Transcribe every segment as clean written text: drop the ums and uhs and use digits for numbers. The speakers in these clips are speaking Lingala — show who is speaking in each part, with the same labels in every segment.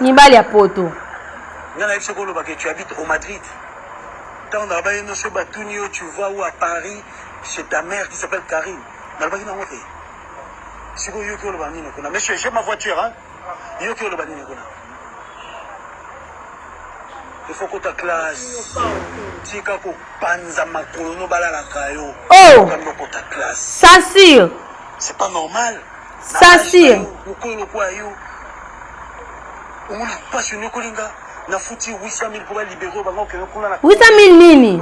Speaker 1: Nibali ya poto.
Speaker 2: Tu habites au Madrid. Tu vas où à Paris chez ta mère qui s'appelle Karine. Monsieur, j'ai ma voiture, hein? Il faut que ta classe.
Speaker 1: Oh! Ça sûr.
Speaker 2: C'est pas normal.
Speaker 1: Ça sûr.
Speaker 2: On n'a pas sur nous, Kolinga. Na foutu 800 000 pour libérer.
Speaker 1: 800 000 nini?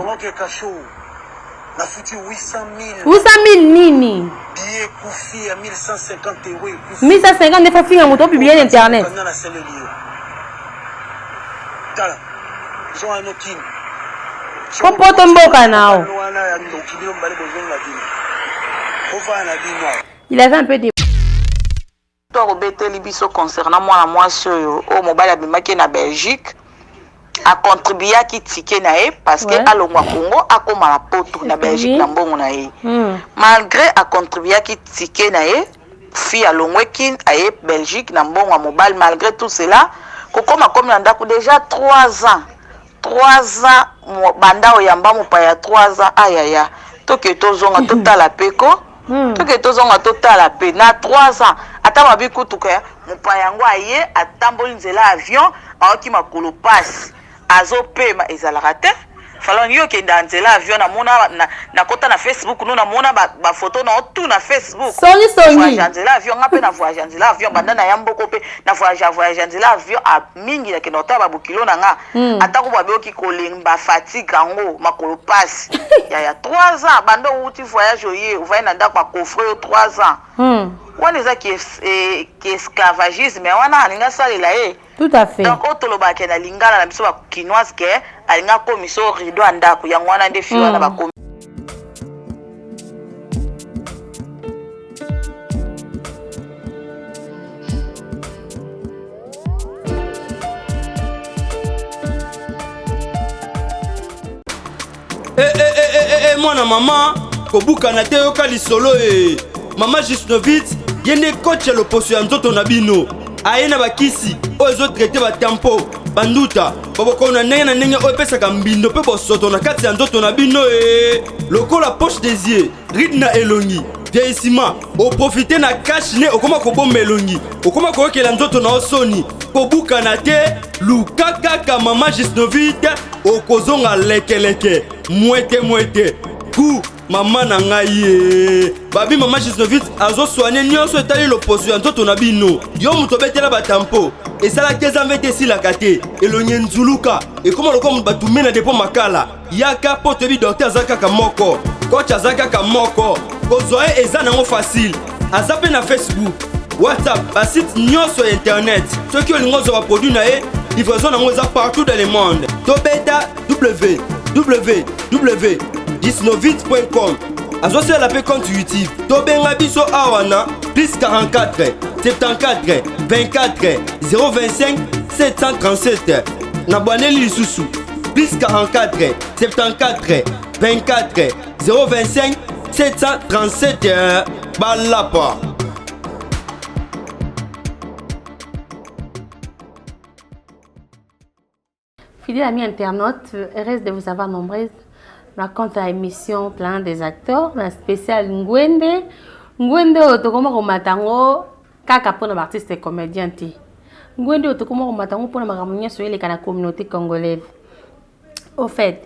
Speaker 2: Na foutu 800 000.
Speaker 1: 800 000 nini?
Speaker 2: Billet Koufi à 1150 euros.
Speaker 1: 1150 fois fin à mon publier internet. Popoto mboka nao. Il avait un peu de
Speaker 3: Robeteli biso concernant moi sur au mobile abimaki na Belgique a contribué qui ticket na parce que alongwa Congo akoma la poto na Belgique na mbongo na malgré a contribué qui ticket na fi alongwe kin a Belgique na mbongo mobile malgré tout cela kokoma comme ndako déjà 3 ans banda oyamba mopaya 3 ans ayaya toke tozonga totala peko toke tozonga totala pe na 3 ans ata mabiku tuka mopaya yango aye atamboli nzela avion aoki makolo passe azopema ezalaka te falon yo kenda nzela avion na mona na kota na Facebook no na mona ba photo na tout na Facebook
Speaker 1: soni
Speaker 3: nzela avion ngape na voyage nzela avion banda na yamboko pe na voyage nzela avion a mingi na kenota ba bukilo na nga ata ko babeoki kolemba fatigue yango makolo passe ya 3 ans banda uti voyage oye uvai na ndako ba coffre 3 ans on est qui esclavagisme wana alinga salela
Speaker 1: tout à fait
Speaker 3: donc otoloba ke na lingala na biso ba kinoise ke alinga komiso rido andako yango wana nde fi wana ba komi
Speaker 4: mwana mama kobuka na te yoka lisolo mama Gisnovitz yende coach ya loposo ya nzoto na bino aye na bakisi oyo ezotraite batempo banduta baboko na ndenge oyo epesaka mbindo mpe bosoto na kati ya nzoto na bino lokola poche des yeux ride na elongi vieillissement oprofite na cash ne okoma kobomba elongi okoma koyokela nzoto na osoni kobuka na te luka kaka mama Gisnovitz okozonga lekeleke mwete ku mama na ngai babi mama Gisnovitz azosoigne nyonso etali loposo ya nzoto na bino yo moto betela batampo esalaki ezambe te esilaka te elongi nzuluka ekoma lokola batume na depo makala yaka po toyebi docteur aza kaka moko coach aza kaka moko kozwa ye eza nango facile aza mpe na Facebook WhatsApp basite nyonso ya internet soki olingi ozwa baproduit na ye livraison nango eza partout dans le monde tobeta www.gisnovitz.com azosala mpe compte YouTube tobenga biso awa na plus 44 74 24 025 737 na bwaneli lisusu plus 44 74 24 025 737 balapa.
Speaker 1: Fidèles amis internautes, heureuse de vous avoir nombreuses. On compte à l'émission Plan des acteurs, la spéciale Ngwende. Ngwende otokoma ko matango kaka pona artiste et comédien ti. Ngwende otokoma ko matango pona makamunya soyele kana communauté congolaise. Au fait,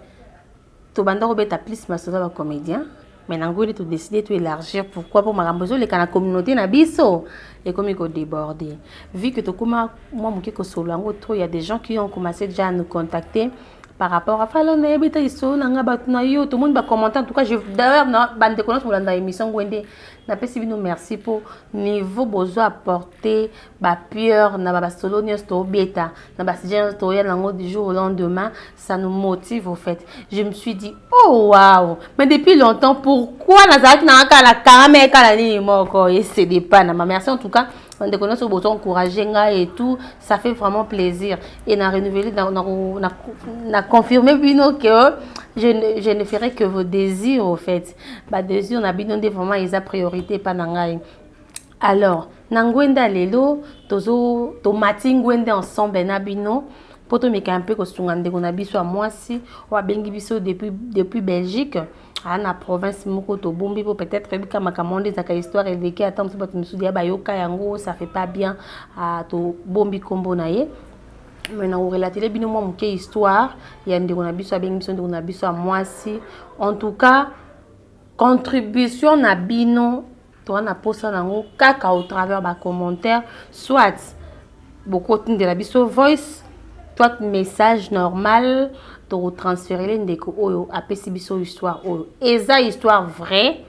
Speaker 1: to banda ko beta plus masoda ba comédien, mais Ngwende to décider to élargir pourquoi pour makambozo le kana communauté na biso et comme il ko déborder. Vu que tokoma moi moké ko solo ngo trop, il y a des gens qui ont commencé déjà à nous contacter par rapport à Falon et Beta Iso, Nanga Batnayo, tout le monde va commenter. En tout cas, d'ailleurs, bande de connaissances dans l'émission Gwende. N'a pas si nous merci pour niveau besoin apporter, pure, n'a pas solo ni sto bêta, n'a pas si j'ai story lango du jour au lendemain, ça nous motive au fait. Je me suis dit, oh waouh, mais depuis longtemps, pourquoi Nazareth n'a pas la caméra, la ligne, moi, et c'est des pannes. Merci en tout cas. On déconne sur besoin encourager et tout, ça fait vraiment plaisir et n'a renouvelé, n'a confirmé que je ne ferai que vos désirs au fait. Bah désirs on a bien vraiment ils a priorité pas nangai. Alors na ngwende lelo tozo tomati ngwende ensemble na bino poto mekampe ko sunga ndeko na biso a mwasi wa bengi biso depuis Belgique na province moko to bombi pour peut-être bika makamonde za ka histoire eleki attendre bato misudia ya bayoka yango ça fait pas bien to bombi kombo na ye mais na relater bino mo muke histoire ya ndeko na biso a bengi biso ndeko na biso a mwasi en tout cas contribution na bino to na posa nango kaka au travers ba commentaire soit beaucoup de la biso voice soit message normal to transférer les ndeko oyo apesi biso histoire oyo eza histoire vraie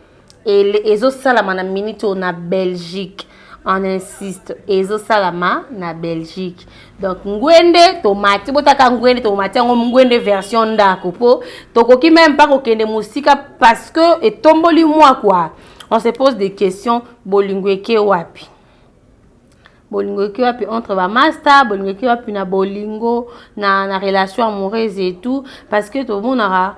Speaker 1: et ezo salama na minute na Belgique on insiste ezo salama na Belgique donc ngwende tomati botaka ngwende tomati ngo ngwende version ndako po tokoki même pas kokende musika parce que etomboli moi quoi on se pose des questions bolingweke wapi entre ba master bolingweke wapi na bolingo na relation amoureuse et tout parce que tout le monde aura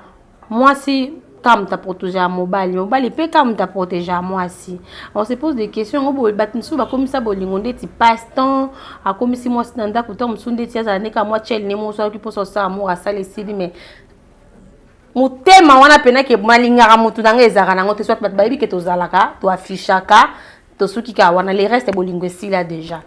Speaker 1: moi si comme t'as protégé à mobile peut comme t'as protégé à moi si on se pose des questions on batnisu ba comme ça bolingo ndeti passe temps a comme si moi standa ko tom sunde tia za neka moi chel ne mo so ki poso sa amour à ça les sili mais mutema wana pena ke malingara mutu nanga ezaka nango te soit bat baby ke tozalaka to affichaka to suki ka wana les restes bolingo si là déjà.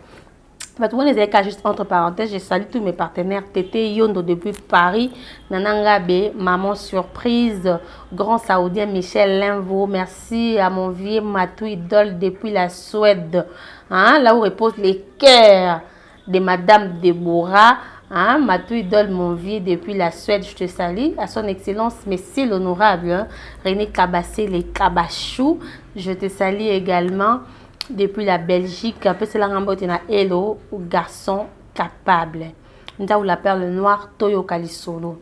Speaker 1: Maintenant, les cas juste entre parenthèses, je salue tous mes partenaires. Tété Yondo depuis Paris, Nananga B, Maman Surprise, Grand Saoudien Michel Linvo. Merci à mon vieux Matou Idole depuis la Suède. Hein, là où reposent les cœurs de Madame Deborah. Hein, Matou Idole, mon vieux depuis la Suède, je te salue. À son excellence, Messie l'honorable, hein, René Cabassé, les Cabachou. Je te salue également. Depuis la Belgique, après c'est la rambote na hello garçon capable. Nda ou la perle noire Toyo Kalisolo.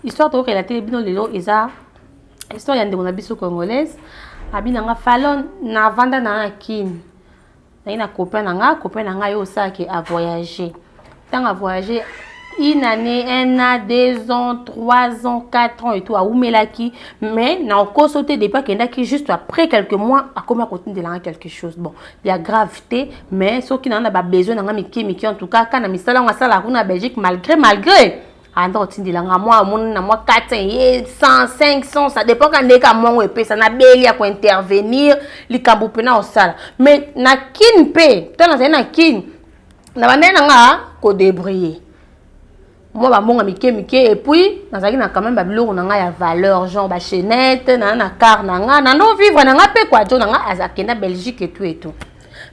Speaker 1: Histoire de relater bino lelo eza histoire yande mona biso congolaise. Abina nga falon na vanda na kin. Na ina copain na yo saki a voyager. Tant à voyager une année, 1 an, 2 ans, 3 ans, 4 ans et tout à Oumelaki, mais n'a encore sauté des pas qui juste après quelques mois à comment continuer de lancer quelque chose. Bon, il y a gravité, mais ceux qui n'en ont pas besoin d'en miki en tout cas quand on a mis ça là on a Belgique malgré anda otindi langa moi na moi 400 100 500 ça dépend quand ndeka moi epé ça na beli ya ko intervenir likambo pena osala mais na kin pe tana na kin na bandena nga ko débrouiller. Moi ba monga mike et puis nazaki na quand même ba biloko na nga ya valeur genre ba chaînette na car na nga na no vivre na nga pe kwa jo na nga azakenda Belgique et tout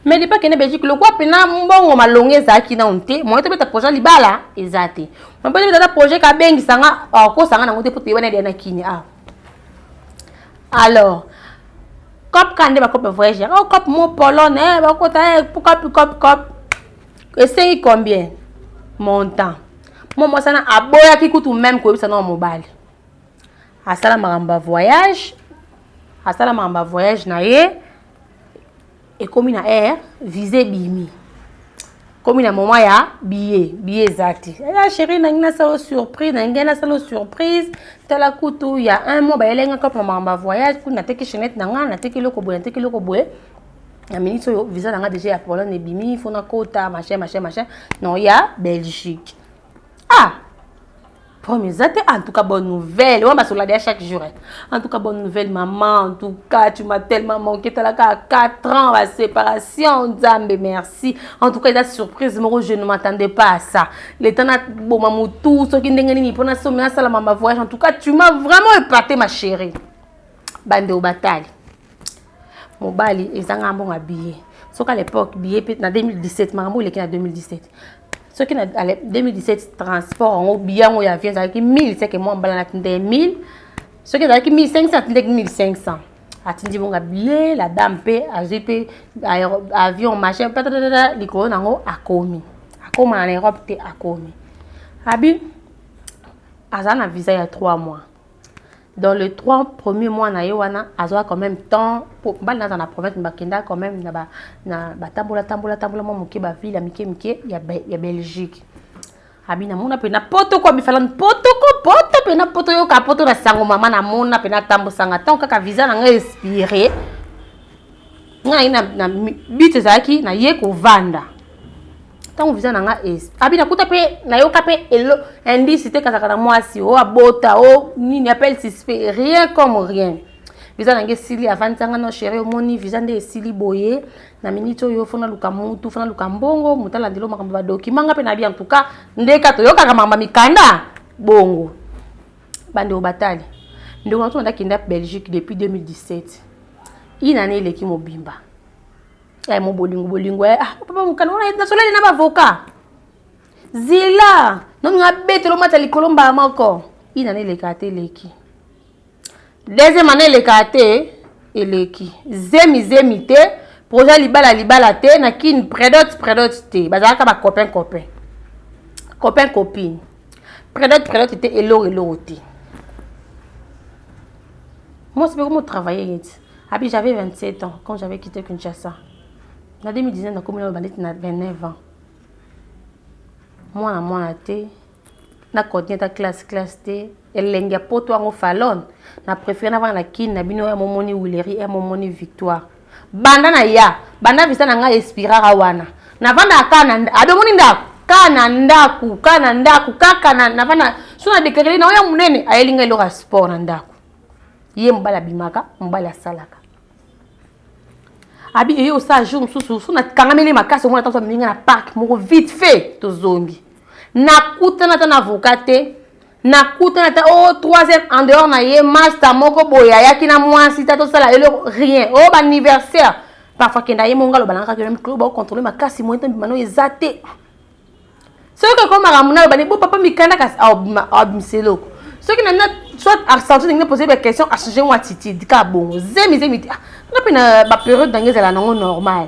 Speaker 1: mais depuis que na Belgique le quoi pena mbongo malonge zaki na onte moi te beta projet libala ezate moi pe beta projet ka bengi sanga ko sanga na ngote pour tebana de na kini alors cop kande ba cop voyager cop mo polonais ba ko ta cop et c'est combien montant. Moi ça na aboya ki kutu même ko bisa na mobile. Asala maramba voyage na ye et comme na air visé bimi. Comme na moment ya billet zati. La chérie na ngina salo surprise na ngena salo surprise tala kutu ya un mois ba elenga ko maramba voyage ku na teki chenette na nga na teki loko boye. Na minute yo visa na nga déjà ya Pologne bimi fona kota machin non ya Belgique. Premier zate en tout cas bonne nouvelle. On va se la chaque jour. En tout cas bonne nouvelle maman. En tout cas tu m'as tellement manqué. Tu as 4 ans la séparation. Zambe merci. En tout cas il a surprise. Moi je ne m'attendais pas à ça. Les temps bon maman tout ce qui n'engagent pas na sommet ça la maman voyage. En tout cas tu m'as vraiment épaté ma chérie. Bande au bataille. Mon bali ils ont un bon habillé. Sauf qu'à l'époque billet en 2017 maman il est en 2017. Ce qui est en 2017 transport en bien où il y a 1000 c'est que moi on balance 1000 ce qui est avec 1500 c'est 1500 atindi bon billet la dame paie AGP avion machin likolo nango akomi en Europe te akomi abi azana visa il y a 3 mois. Dans les 3 premiers mois na yewana azoa quand même temps pour bana dans la province bakenda quand même na tambola mo muke ba ville mike ya Belgique. Abina mona pe na poto ko bifalan poto pe na poto yo ka poto na sango mama na mona pe na tambo sanga tant kaka visa na nga expiré. na but ezalaki na ye kovanda ntango visa na nga abi nakuta mpe nayoka mpe indice te kazaka na mwasi o abota o nini appelle suspect rien comme rien visa nange esili avandisanga no chéri omoni visa nde esili boye na minute oyo fona luka mutu fona luka mbongo mutu alandeli makambo badokima nga mpe nabi en tout cas ndeka toyokaka makambo mikanda bongo bande obatali ndeko na tuna kinda Belgique depuis 2017 inane eleki mobimba mo bolingo papa mukana na solali na bavoka zila no nga betelo mata likolo mba moko inane eleka te eleki deuxième année eleka te eleki zemi te projet libala te na kin prédote te bazalaka ba copain copine prédote te eloro te. Moi, c'est comment travailler. J'avais 27 ans quand j'avais quitté Kinshasa. En 2019, j'ai commis 29 ans. Moi, j'ai continué ta classe T. Elle a pas toi en fallon. Na préféré avoir la kin, na bino ya momoni Willery et momoni Victoire. Banda na ya, banda visa na nga espira rawana. Na vanda kana, adomoni ndaku. Kana ndaku, kaka na vanda. Sona déclaré na oya munene, ayelinga ilo sport na ndaku. Ye mbala bimaka, mbala salaka. Abi eyo sa jour susu na kangameli makasi ngona tanso minga na parc moko vite fait to zongi. Nakuta na ta avocat te, nakuta na ta troisième en dehors na ye master moko boya yaki na mwasi ta to sala rien. Ba anniversaire. Parfois kenda ye monga lo balanga ke club ba contrôler makasi mo ntembi mano ezate. Ce que comme ramuna ba ni bo papa mikanda kas abimseloko. Ce qui n'a soit accentué de poser des questions à changer moi attitude ka bon zemi na pena ba période d'angeza la non normal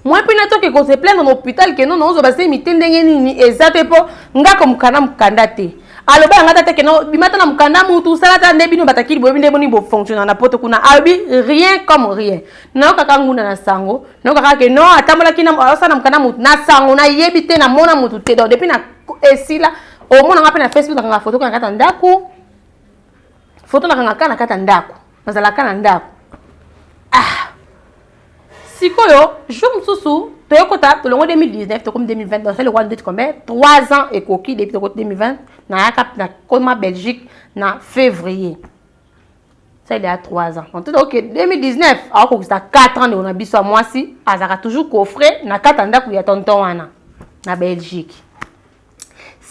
Speaker 1: moi pena to que se plaindre dans l'hôpital que non zo ba semi tendenge nini ezate po nga comme kana mukanda te aloba nga tata que non bimata na mukanda mutu sala ta ndebino batakili bo binde boni bo fonctionner na poto kuna abi rien comme rien na kaka nguna na sango na kaka que non atambola kina asa na mukanda mutu na sango na yebite na mona mutu te donc depuis na esila au moins on a na Facebook na photo kana kata ndaku photo na kana kata ndaku nazala kana ndaku sikoyo jour mususu toyokota tolongo 2019 to comme 2020 donc c'est le roi de combien 3 ans et coquille depuis 2020 na comme Belgique na février ça il y a 3 ans donc OK 2019 alors que ça 4 ans de on a biso moi si azaka toujours coffret na kata ndaku ya tonton wana na Belgique.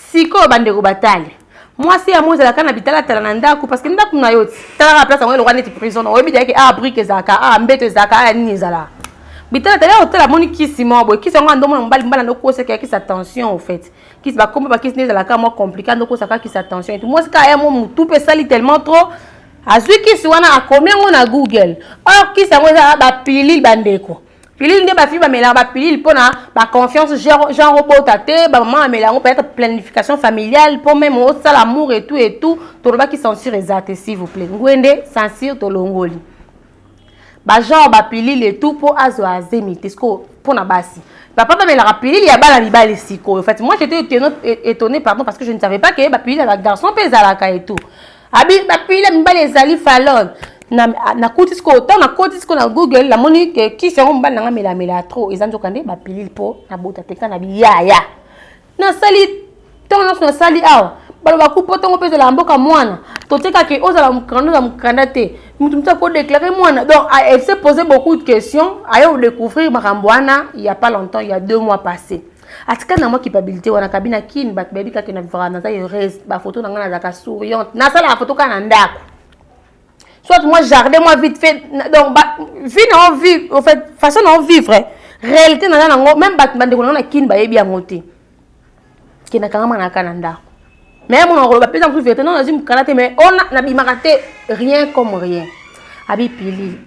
Speaker 1: Siko bandeko batali. Moi c'est à moi la kana bitala tala ndaku parce que ndaku na yoti. Tala place ngo lokwa neti prison. Oyebi dike brique zaka, mbete zaka, nini zala. Bitala tala hôtel moni kisi mo boy. Kisi ngo ndomo mbala ndoko se kisi attention au fait. Kisi ba comme ba kisi ne zala ka mo compliqué ndoko saka kisi attention et tout. Moi c'est ka mo mutu pe sali tellement trop. Azui kisi wana a combien ngo na Google. Or kisi ngo za ba pilili bandeko. Pilil nde ba fi ba mela ba pilil pona ba confiance genre robot tate ba maman mela on peut-être planification familiale pour même au ça l'amour et tout to ba ki censure exact s'il vous plaît ngwende censure to longoli ba genre ba pilil et tout pour azo azemi tesco pona basi papa ba mela pilil ya bala libali siko en fait moi j'étais étonné pardon parce que je ne savais pas que ba pilil la garçon pezalaka et tout abi ba pilil mbali ezali falon na kotisko autant na kotisko na Google la moni que qui sont mbala nga mela trop ezanzo kande ba pilil po na bota teka na biyaya na sali ton na sali awa baloba ku poto ngopeza la mboka mwana toteka ke ozala mukanda te mutu mta ko déclarer mwana donc elle s'est posé beaucoup de questions ayo découvrir makambwana il y a pas longtemps il y a 2 mois passés atika na moi capabilité wana kabina kin bat baby ka ke na vivra na ta heureuse ba photo na nga na ka souriante na sala photo kana ndako. Soit moi jardin moi vite fait donc vie non vivre en fait façon non vivre réalité na même bande ko na kin ba yebi amoté kina kanga na kananda mais mon on va pas plus vite non nazim kanate mais on na bimarate rien comme rien abi pili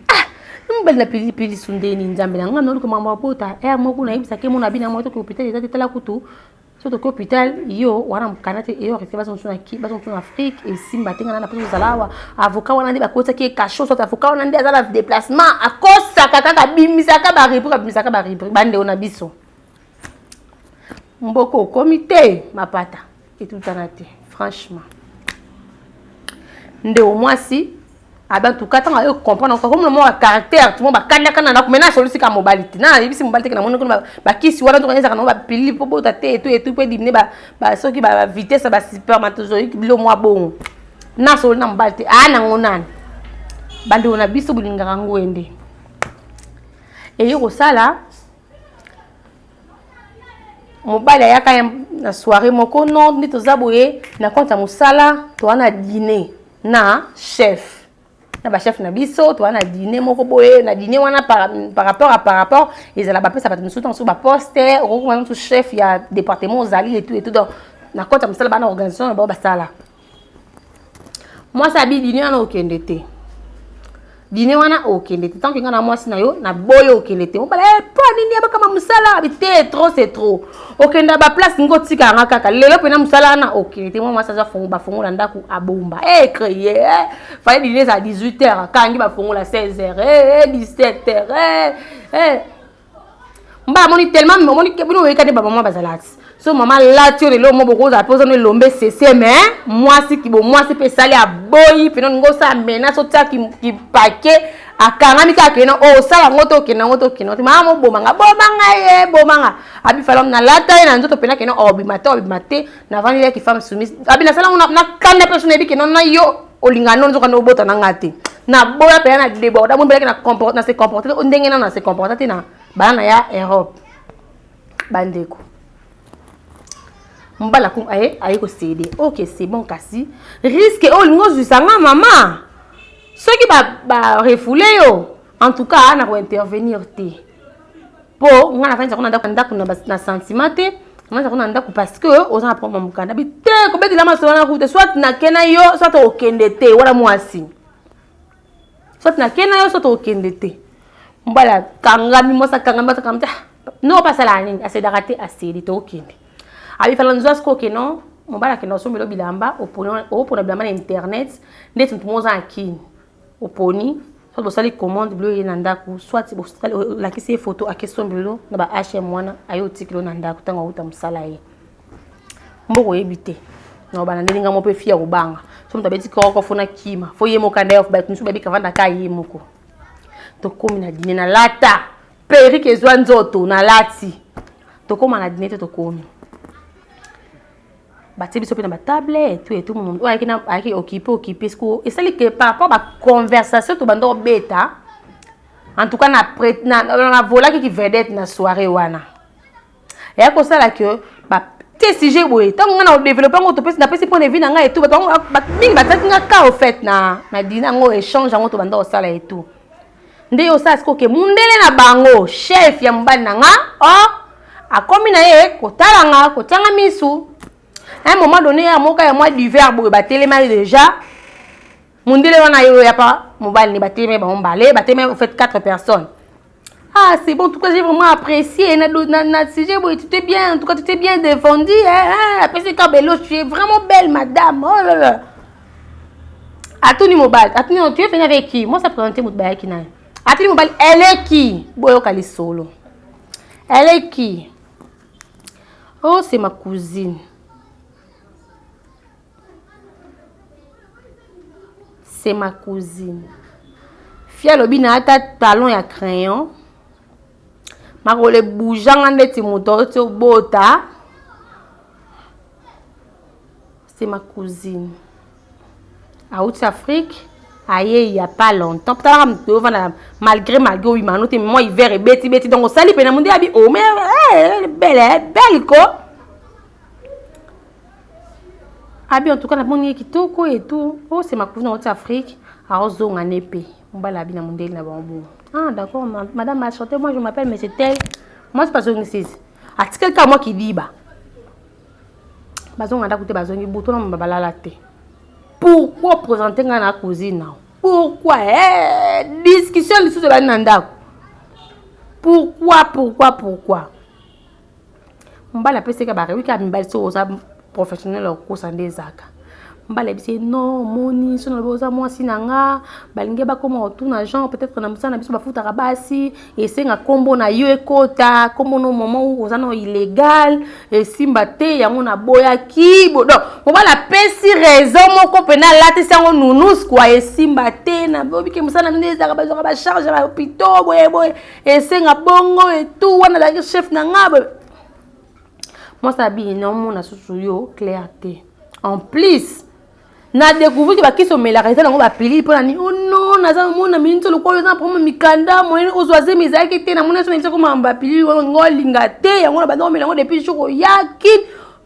Speaker 1: mbel na pili sundeni nzambe na ngano ko mama bota mo kuna ibisa ke mon abi na moto ko hôpital ezati tala kutu surtout que hôpital yo wana mkanate yo reste bazo tuna ki bazo tuna Afrique et simba tenga na pesa zalawa avocat wana ndi bakota ki cachot soit avocat wana ndi azala déplacement à cause kaka bimisaka ba ribri bande ona biso mboko comité mapata et tout anate franchement nde au moins si En tout cas, tant que comprendre encore comme le mot caractère, tout le monde va canner quand on a maintenant celui-ci comme mobilité. Non, il y a mobilité que na monde ba qui si wala to kanisa kana ba pili po bota te et tout peut diminuer ba so qui ba vitesse ba spermatozoïde bilo moi bon. Na so na mobilité na ngonana. Bande on a biso bulingaka ngwende. Et yo sala mobile ya ka na soirée moko non ni to zaboye na konta musala to ana dîner na chef. Na ba chef na biso to na dîner moko boye na dîner wana par rapport ils ala ba pesa ba tumusu ton sur ba poster au comment tout chef ya département ozali et tout donc na kota msala ba na organisation ba sala moi ça bi dîner na okendete dîner wana okendete tant que ngana moi sina yo na boyo okendete on bala pas nini ba kama msala habité trop c'est trop okenda ba place ngo tika nga kaka lelo pena msala na okendete moi ça za fongo ba fongo landa ku abomba crier fallait dîner à 18h kangi ba fongo la 16h 17h mba moni tellement moni ke bino weka de ba maman bazalati so maman lati le lo mo boko za poser no lombe cc mais moi si pe sali a boyi pe non ngo sa mena so ta ki paquet akangami ka kena o sala ngoto kena mama bomanga abi falom na lata na nzoto pena kena obimate na vani ki femme soumise abi na sala na kanda personne bi kena na yo olingano nzoka no bota na ngate na boya pe na deboda mo beleke na se comporter o ndenge na se comporter na bana ya Europe bandeko mbala kum aye ko céder OK c'est bon kasi risque o lingo jusanga maman ceux qui ba refouler yo en tout cas na ko intervenir te po ngana fanya ko na sentiment te ngana ko na parce que oza na prendre mukanda bi te ko betila masolo na route soit na kena yo soit okende te wala mwasi soit na kena yo soit okende te mbala kangami mosa kangamba kamta no pasa la nini ase darate ase di to okende abi fala nzo ko kenon mbala kenon so melo bilamba opona bilamba na internet ndeti mtumoza akini oponi soit bosali commande bilo ye na ndako soit bosali la kisi photo akeso bilo na ba HM wana ayo tikilo na ndako tanga uta musala ye mboko yebite no bana ndelinga mo pe fia kubanga so mtabeti ko fona kima fo ye mokanda yo ba tunsu babi kavanda ka ye moko to komi na dîner na lata perike ezwa nzoto na lati to koma na dîner to komi bati biso pe na table et tout monde ouais kina aki occupé sko et ça que par rapport à conversation to bando beta en tout cas na vola qui vedette na soirée wana et à ça là que ba te sujet boy tant on a développé on to pesi na pesi point de vue na nga et tout ba mingi ba tati nga ka au fait na dîner ngo échange ngo to bando ça là et tout nde yo sa sko ke mundele na bango chef ya mbali na nga akomi na ye kotala nga kotanga misu à un moment donné à moka ya moi d'hiver bo ba téléma déjà mundele wana yo ya pa mobile ni ba téléma ba mbale ba téléma en fait 4 personnes c'est bon en tout cas j'ai vraiment apprécié na sujet bo tu t'es bien en tout cas tu t'es bien défendu après c'est Kabelo tu es vraiment belle madame oh là là Atuni mobile Atuni tu es venu avec qui moi ça présenté mobile qui na Atuni mobile elle est qui boyo kali solo elle est qui oh c'est ma cousine. C'est ma cousine. Fia lobi na ata talon ya crayon. Makole boujanga ndeti moto to bota. C'est ma cousine. À Ouest-Afrique, aïe, il y a pas longtemps. Malgré oui, mais moi hiver et beti donc sali pena monde abi oh mais belle quoi. Abi en tout cas na moni kitoko et tout. Oh c'est ma cousine en Afrique. À Ozonga nepe. Mbala bi na mondeli na bambo. Ah d'accord madame m'a chanté moi je m'appelle mais c'est elle. Moi c'est pas Zong 6. A quelqu'un moi qui dit ba. Bazonga nda kote bazongi buto na mbala la te. Pourquoi présenter na cousine? Pourquoi discussion sur la nanda. Pourquoi mbala pese ka ba rewi ka mbala so professionnel au cours en des zaka mbala bisi non moni so na boza mwasi nanga balinge bakoma otuna Jean peut-être na musana biso bafuta kabasi esenga kombo na yo ekota kombo no moment où ozana illégal esimba te yango na boyaki bodo mobala pesi raison moko pena lati sango nunus kwa esimba te na bobike musana ndeza kabazo ba charge ba hôpital boye esenga bongo et tout wana la chef nanga moi ça bien non mona susu yo clarté en plus na découvrir que baki somela reza nango ba pili pour ni oh non naza mona minto lokolo na pour mikanda moyeni ozoaze mizaki te na mona so na ko mamba pili ngo linga te yango na bando melango depuis jour yaki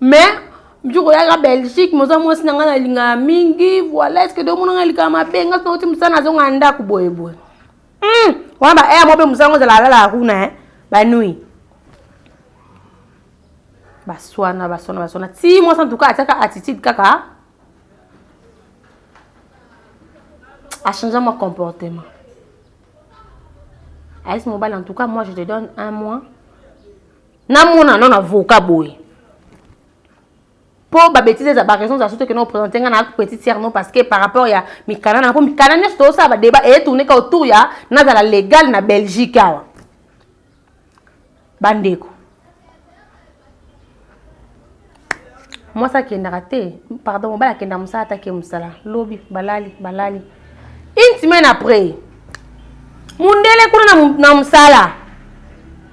Speaker 1: mais jour ya Belgique moza mo sinanga na linga mingi voilà est-ce que do mona ngalika mabenga so ti musana zo nganda ku boyeboy wamba mo be musango za la runa ba nuit baswana ti moi en tout cas ataka attitude kaka a changé mon comportement. À ce moment en tout cas moi je te donne 1 mois na mona non avocat boy pour ba bêtise za ba raison za surtout que non présenter na petite sœur non parce que par rapport ya mikana na po mikana ne sto ça ba débat et tourner ka autour ya na za la légal na Belgique awa bandeko. Moi ça qui est raté pardon mon bala kenda musa attaquer musala lobby balali une semaine après mundele kuna na musala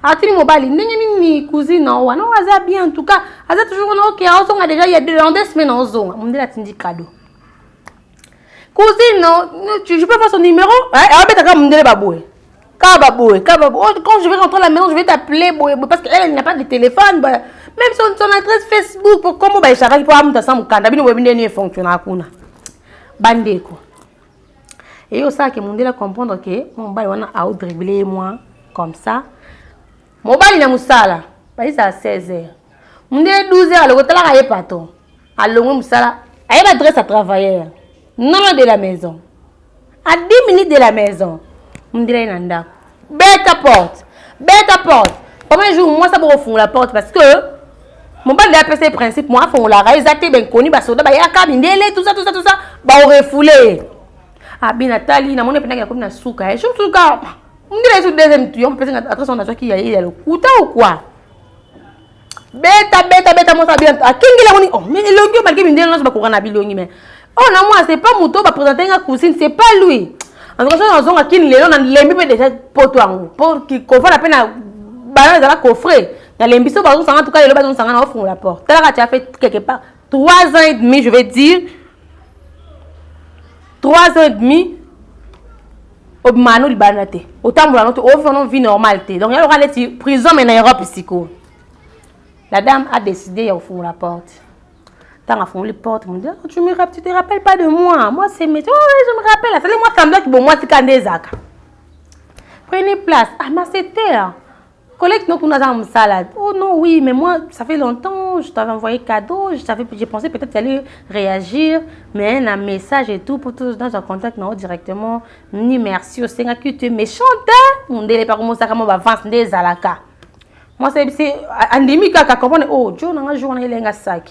Speaker 1: atini mobali ndenge ni cousine wana waza bien en tout cas aza toujours na OK on déjà il y a 2 semaines on zonga mundele atindi cadeau cousine non je peux faire son numéro beta ka mundele baboué quand je vais rentrer à la maison je vais t'appeler parce qu'elle n'a pas de téléphone même son adresse Facebook pour comment ba chaka pour amuta sa mukanda bino webinde ni fonctionner kuna bandeko et ça que mon délai comprendre que mon bail wana a dribbler moi comme ça mon bail na musala ba isa 16h mon délai 12h le kotala ka yepato alongo musala a une adresse à travailler non loin de la maison à 10 minutes de la maison mon délai nanda bête porte combien de jours moi ça pour ouvrir la porte parce que mon bail de APC principe moi font la réalité ben connu ba soda ba ya kabindele tout ça ba refoulé abi Nathalie na mona pena comme na suka suka ndile sur deuxième tour on peut attention na qui y a le kuta ou quoi beta moi ça bien a kingi la moni oh mais longi ba kibindele non ba ko na bilongi mais oh na moi c'est pas muto ba présenter nga cousine c'est pas lui en tout cas on zonga kin lelo na lembi pe déjà poto ango pour qui ko fa la peine ba na la coffrer dans les biso ba en tout cas le ba on sanga na ouvre la porte là tu as fait quelque part 3 ans et demi je vais dire 3 ans et demi au mano li banate autant pour notre offre vie normale donc il y aura les prison mais en Europe psycho la dame a décidé d'ouvrir la porte tant à fond les portes me dit tu te rappelles pas de moi c'est mais je me rappelle c'est moi semblant que bon moi c'est Kandezaka prenez place ma c'était collègue nous a dans salade oh non oui mais moi ça fait longtemps je t'avais envoyé cadeau j'ai pensé peut-être tu allais réagir mais un message et tout pour tous dans un contact non directement ni merci au Seigneur que tu es méchante mon délai pas comment ça comment va vendre des alaka moi c'est andimi kaka comprendre oh jo na jour na ilenga sac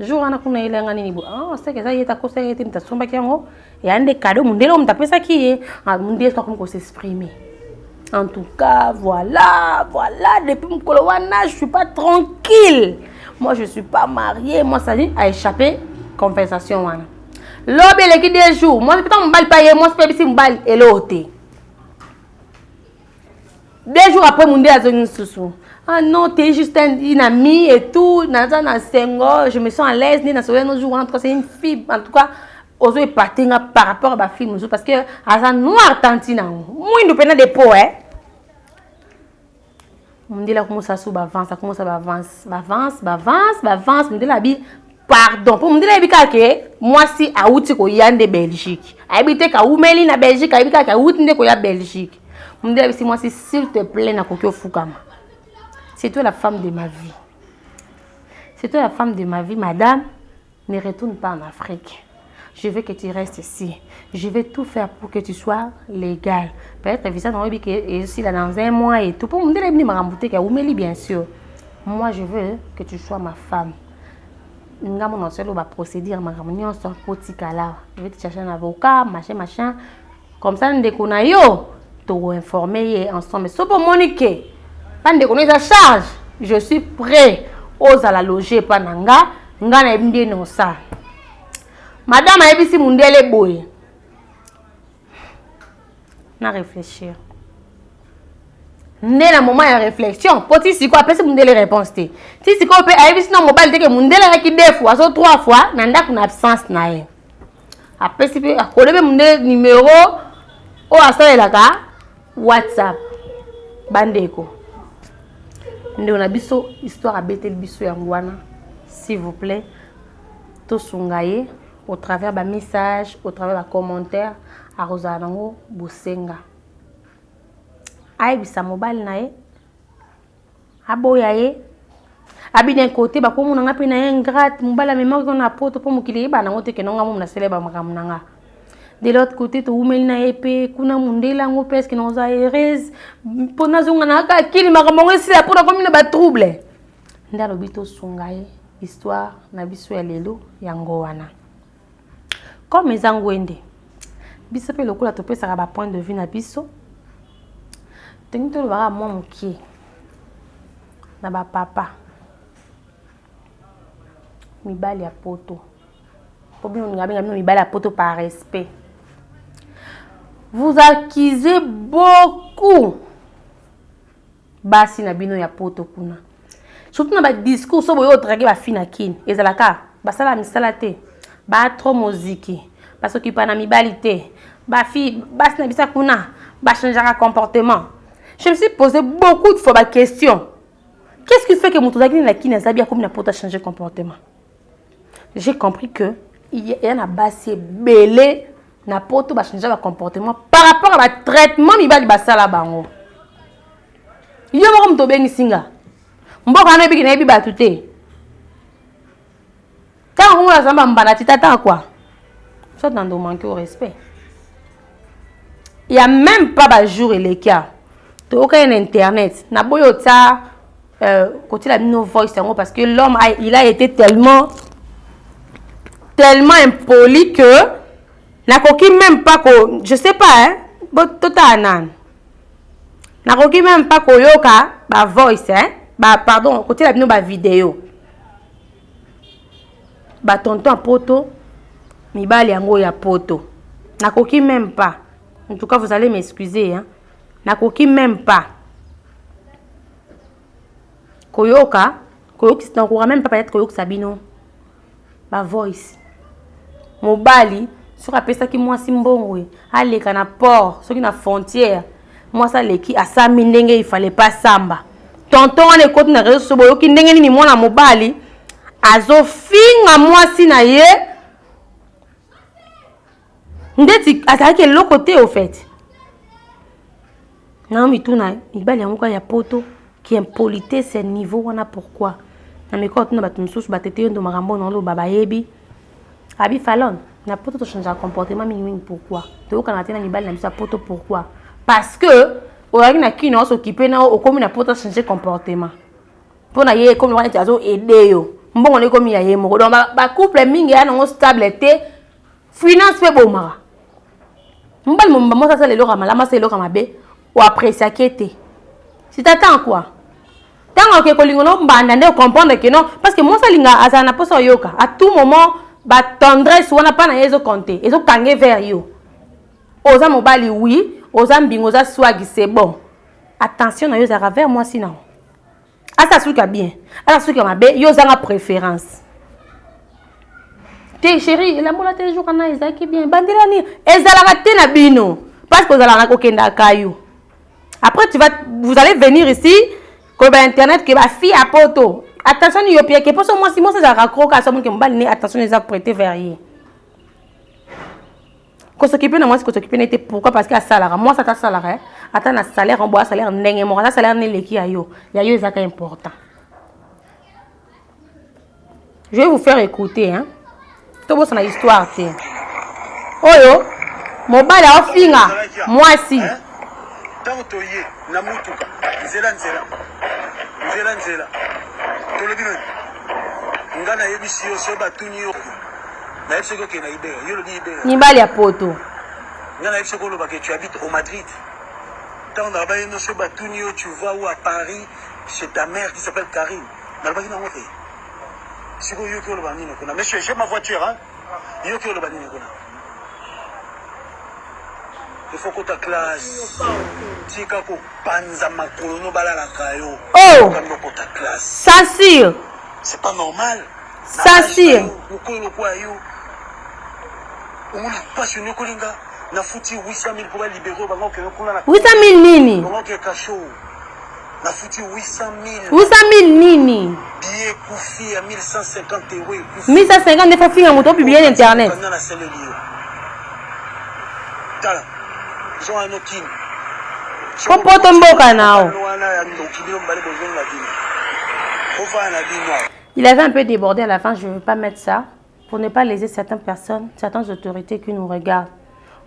Speaker 1: jour na kuna ilenga nini bo c'est que ça y est à cause y est mtasomba kiango et ande cadeau mon délai on t'a pesa qui mon délai comme qu'on s'exprimer. En tout cas, voilà, depuis mon colowana, je suis pas tranquille. Moi, je suis pas mariée. Moi, ça dit à échapper conversation. L'obé les des jours. Moi, c'est pas mon bail payé. Moi, c'est pas mon bail et l'autre. 2 jours après, mon dé a zone sous. Ah non, t'es juste une amie et tout. Je me sens à l'aise. C'est une fille. En tout cas, ozo epatenga par rapport à ma fille parce que asa noir tantina moi nous pena des pots on dit là comment ça sous avance on dit là bi pardon pour me dire bi que moi si a outi ko yande Belgique habite ka umeli na Belgique habite ka outi nde ko ya Belgique on dit si moi si s'il te plaît na kokyo fukama c'est toi la femme de ma vie madame ne retourne pas en Afrique. Je veux que tu restes ici. Je vais tout faire pour que tu sois légal. Peut-être visa dans le et aussi là dans 1 mois et tout. Pour me dire bien sûr. Moi je veux que tu sois ma femme. nga mon seul va procéder makamoni on sort potikala je vais te chercher un avocat machin comme ça ndeko na yo to informer ensemble so pour monique pas ndeko na charge je suis prêt aux à la loger pa nanga na ebinde no ça madame a ebisi mundele boye na réfléchir né na moment de réflexion poti siko apesi mundele réponse te ti siko pe ayebisi na mobile te ke mundele reki 2 fois so 3 fois na ndako na absence na ye apesi pe akolebe mundele numéro o asalelaka WhatsApp bandeko ndeko na biso histoire abeteli biso yango wana s'il vous plaît to sungaye au travers ba message au travers ba commentaire a rozanango bosenga ayebisa mobile na ye aboya ye abi d'un côté ba ko munanga pe na ye ingrate mobile a mémoire qu'on a poto po mukili ba nango te ke nonga mu na seleba makamunanga de l'autre côté to umeli na ye pe kuna mundela ngo presque noza heureuse pona zonga na ka kili makambo esila pona komina ba trouble ndalo bito sunga ye histoire na biso ya lelo yango wana comme ezangwende biso pe lokola to pesa ba point de vue na biso tengi to ba mo mukie na ba papa mibali ya poto po bien on ngabe mibali ya poto par respect. Vous accusez beaucoup basi na bino ya poto kuna. Surtout na ba discours so boyo trake ba fina kin. Ezalaka basala misala te. Ba trop moziki. Ba s'occuper na mibali te. Ba fi basi na bisa kuna ba changer un comportement. Je me suis posé beaucoup de fois la question. Qu'est-ce qui fait que mon tozaki na kin azabia comme na poto changer comportement? J'ai compris que il y a un basi belé na poto ba changer ba comportement par rapport à la traitement mibali basala bango. Yo mo comme to bengi singa. Mboka na biki na bi batute. Tant on la zamba mbana titata quoi. Ça dans de manquer au respect. Il y a même pas ba jour et les cas. To aucun internet. Na boyo ta côté la no voice parce que l'homme il a été tellement impoli que na koki même pas ko je sais pas hein tota nan na koki même pas ko yoka ba voice hein ba pardon côté la bino ba vidéo ba tonton poto mibali yango ya poto na koki même pas en tout cas vous allez m'excuser hein na koki même pas koyoka c'est encore même pas peut-être koyoka sabino ba voice mobali sur apesa ki moi simbongwe aleka na port soki na frontière moi ça leki asami ndenge il fallait pas samba tonton on écoute na réseau so boyoki ndenge nini mwana mobali azofinga mwasi na ye ndeti ataki le côté au fait na mituna ibali yango ya poto qui impolitesse ce niveau wana pourquoi na mekot na batunsusu batete ndo makambo na lo baba yebi abi falon na poto to changer comportement mingi pourquoi to kana tena mibali na bisa poto pourquoi parce que oyangi na kino s'occuper na okomi na poto changer comportement pona ye comme wana tazo aider yo mbongo ne komi ya ye moko donc ba couple mingi ya ngo stable te finance pe bomara mbali momba mo ça le lo kama la ma se lo kama be ou apprécier kete si t'attends quoi tant que kolingo no mbanda nde comprendre que non parce que moi ça linga azana poso yoka à tout moment ba tendresse wana pa na yezo compter ezo kange vers yo oza mobali oui oza mbingo oza swag c'est bon attention na yo za vers moi sinon asa suka bien asa suka mabe yo za nga préférence te chérie la mola te jour kana ezaki bien bandela ni ezala te na bino parce que ozala na kokenda kayu après vous allez venir ici ko ba internet que ba fille à poto. Attention, il y a pire que pour moi si moi ça raccroche à ça que mbali attention les a prêté vers hier. Ko s'occuper na moi si ko s'occuper n'était pourquoi parce que salaire moi ça ta salaire attends na salaire on boit salaire ndenge mo ça salaire ne leki ayo ya yo ça important. Je vais vous faire écouter hein. To bo sana histoire té. Oyo mobile a finga moi si
Speaker 2: tant toye na mutuka nzela tolobi ngana yebisi yo so batuni yo na yebisi ko kena Ibera yo lobi Ibera
Speaker 1: ni bali ya poto
Speaker 2: ngana yebisi ko loba que tu habites au Madrid tant na ba no so batuni yo tu vas où à Paris chez ta mère qui s'appelle Karine na ba kina ngote siko yo ko loba nini kuna monsieur j'ai ma voiture hein yo ko loba nini kuna il faut que ta classe tika ko panza makolo no balala kayo
Speaker 1: oh
Speaker 2: ko ta classe
Speaker 1: ça sûr
Speaker 2: c'est pas normal
Speaker 1: ça sûr
Speaker 2: ukolo kwa yo on passionné kolinga na futi 800,000 pour libérer bango ke kuna na
Speaker 1: 800,000 nini
Speaker 2: bango ke kasho na futi 800,000
Speaker 1: 800,000 nini
Speaker 2: billet koufi à 1150 euros
Speaker 1: 1150 des fois finga moto publier internet
Speaker 2: na sele liyo tala ils ont un autre
Speaker 1: ko poto mboka nao il avait un peu débordé à la fin, je ne veux pas mettre ça pour ne pas léser certaines personnes, certaines autorités qui nous regardent.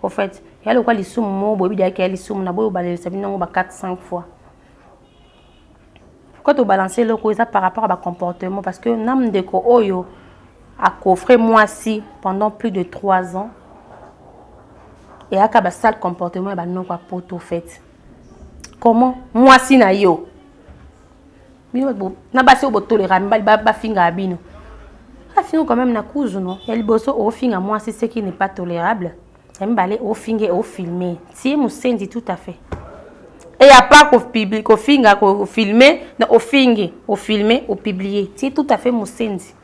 Speaker 1: Au fait, il y a le quoi les soumons, bobi dia qui les soumons, na bobi balé ça vient 4-5 fois. Pourquoi tu balancer le quoi ça par rapport à mon comportement parce que nam de ko oyo a coffré moi si pendant plus de 3 ans et à ba sale comportement ba non quoi poto fait. Comment moi si na yo na basi au tolérant ba finga abino afino quand même na cousu non el boso au finga moi c'est ce qui n'est pas tolérable aime balé au finga au filmer si musendi tout à fait et y a pas qu'au public au finga au filmer na au finga au filmer au publier c'est tout à fait musendi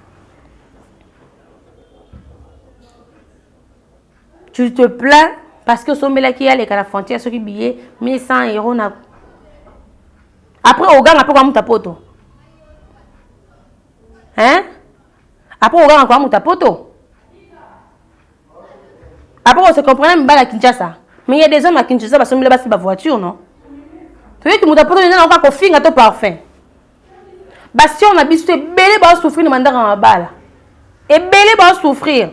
Speaker 1: tu te plains parce que son mela qui a les la frontière ce qui billet 1100 € na après au gang après quoi poto hein après au gang quoi poto après on se comprend même pas la Kinshasa mais il y a des hommes à Kinshasa parce que là bas voiture non tu vois que poto il y a encore qu'on finga to parfum bah si on a biso belé ba souffrir mandara en bala et belé ba souffrir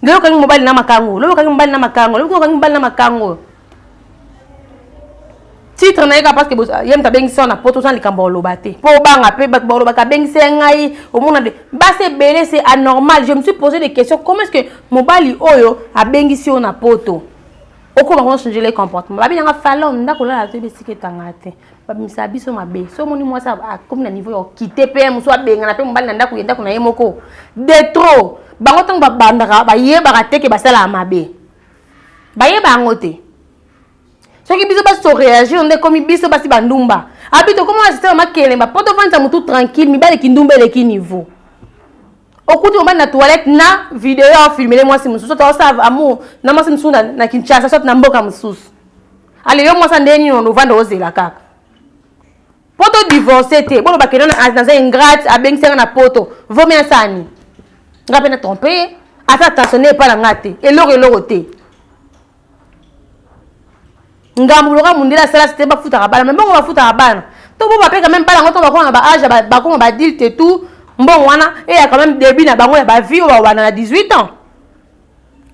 Speaker 1: le quand mobile na makango le quand mobile na makango le quand mobile na makango titre na eka parce que yem ta bengisa na poto sans likambo lobate po banga pe ba lobaka bengisa ngai au monde de ba c'est belé c'est anormal je me suis posé des questions comment est-ce que mobile oyo a bengisi na poto oko ba changer les comportements ba binanga falon ndako la te besike tangate ba misa biso mabe so moni moi ça comme na niveau yo quitter PM so benga na pe mobile na ndako yenda kuna yemoko de trop bango tang ba bandaka ba yeba ka teke ba sala mabe ba yeba ngote ce qui biso pas réagir on est comme biso basi bandumba habito comment assister ma kelemba poto vanta mutu tranquille mi bale kindumba le ki niveau okuti on ba na toilette na vidéo filmer moi si mususu to ça amour na moi si mususu na Kinshasa sot na mboka mususu allez yo moi ça ndeni on vanda ozela kaka poto divorcer te bon ba kena dans un ingrate a bengisa na poto vaut mieux ça ni ngape na tromper attentionné pas la ngate eloro te ngambuloka mundela sala c'était pas futa bana mais bon on va futa bana to bo ba pe quand même pas la ngoto ba ko ba âge ba ko ba dilte tout bon wana et y a quand même début na bango ya ba vie ba wana na 18 ans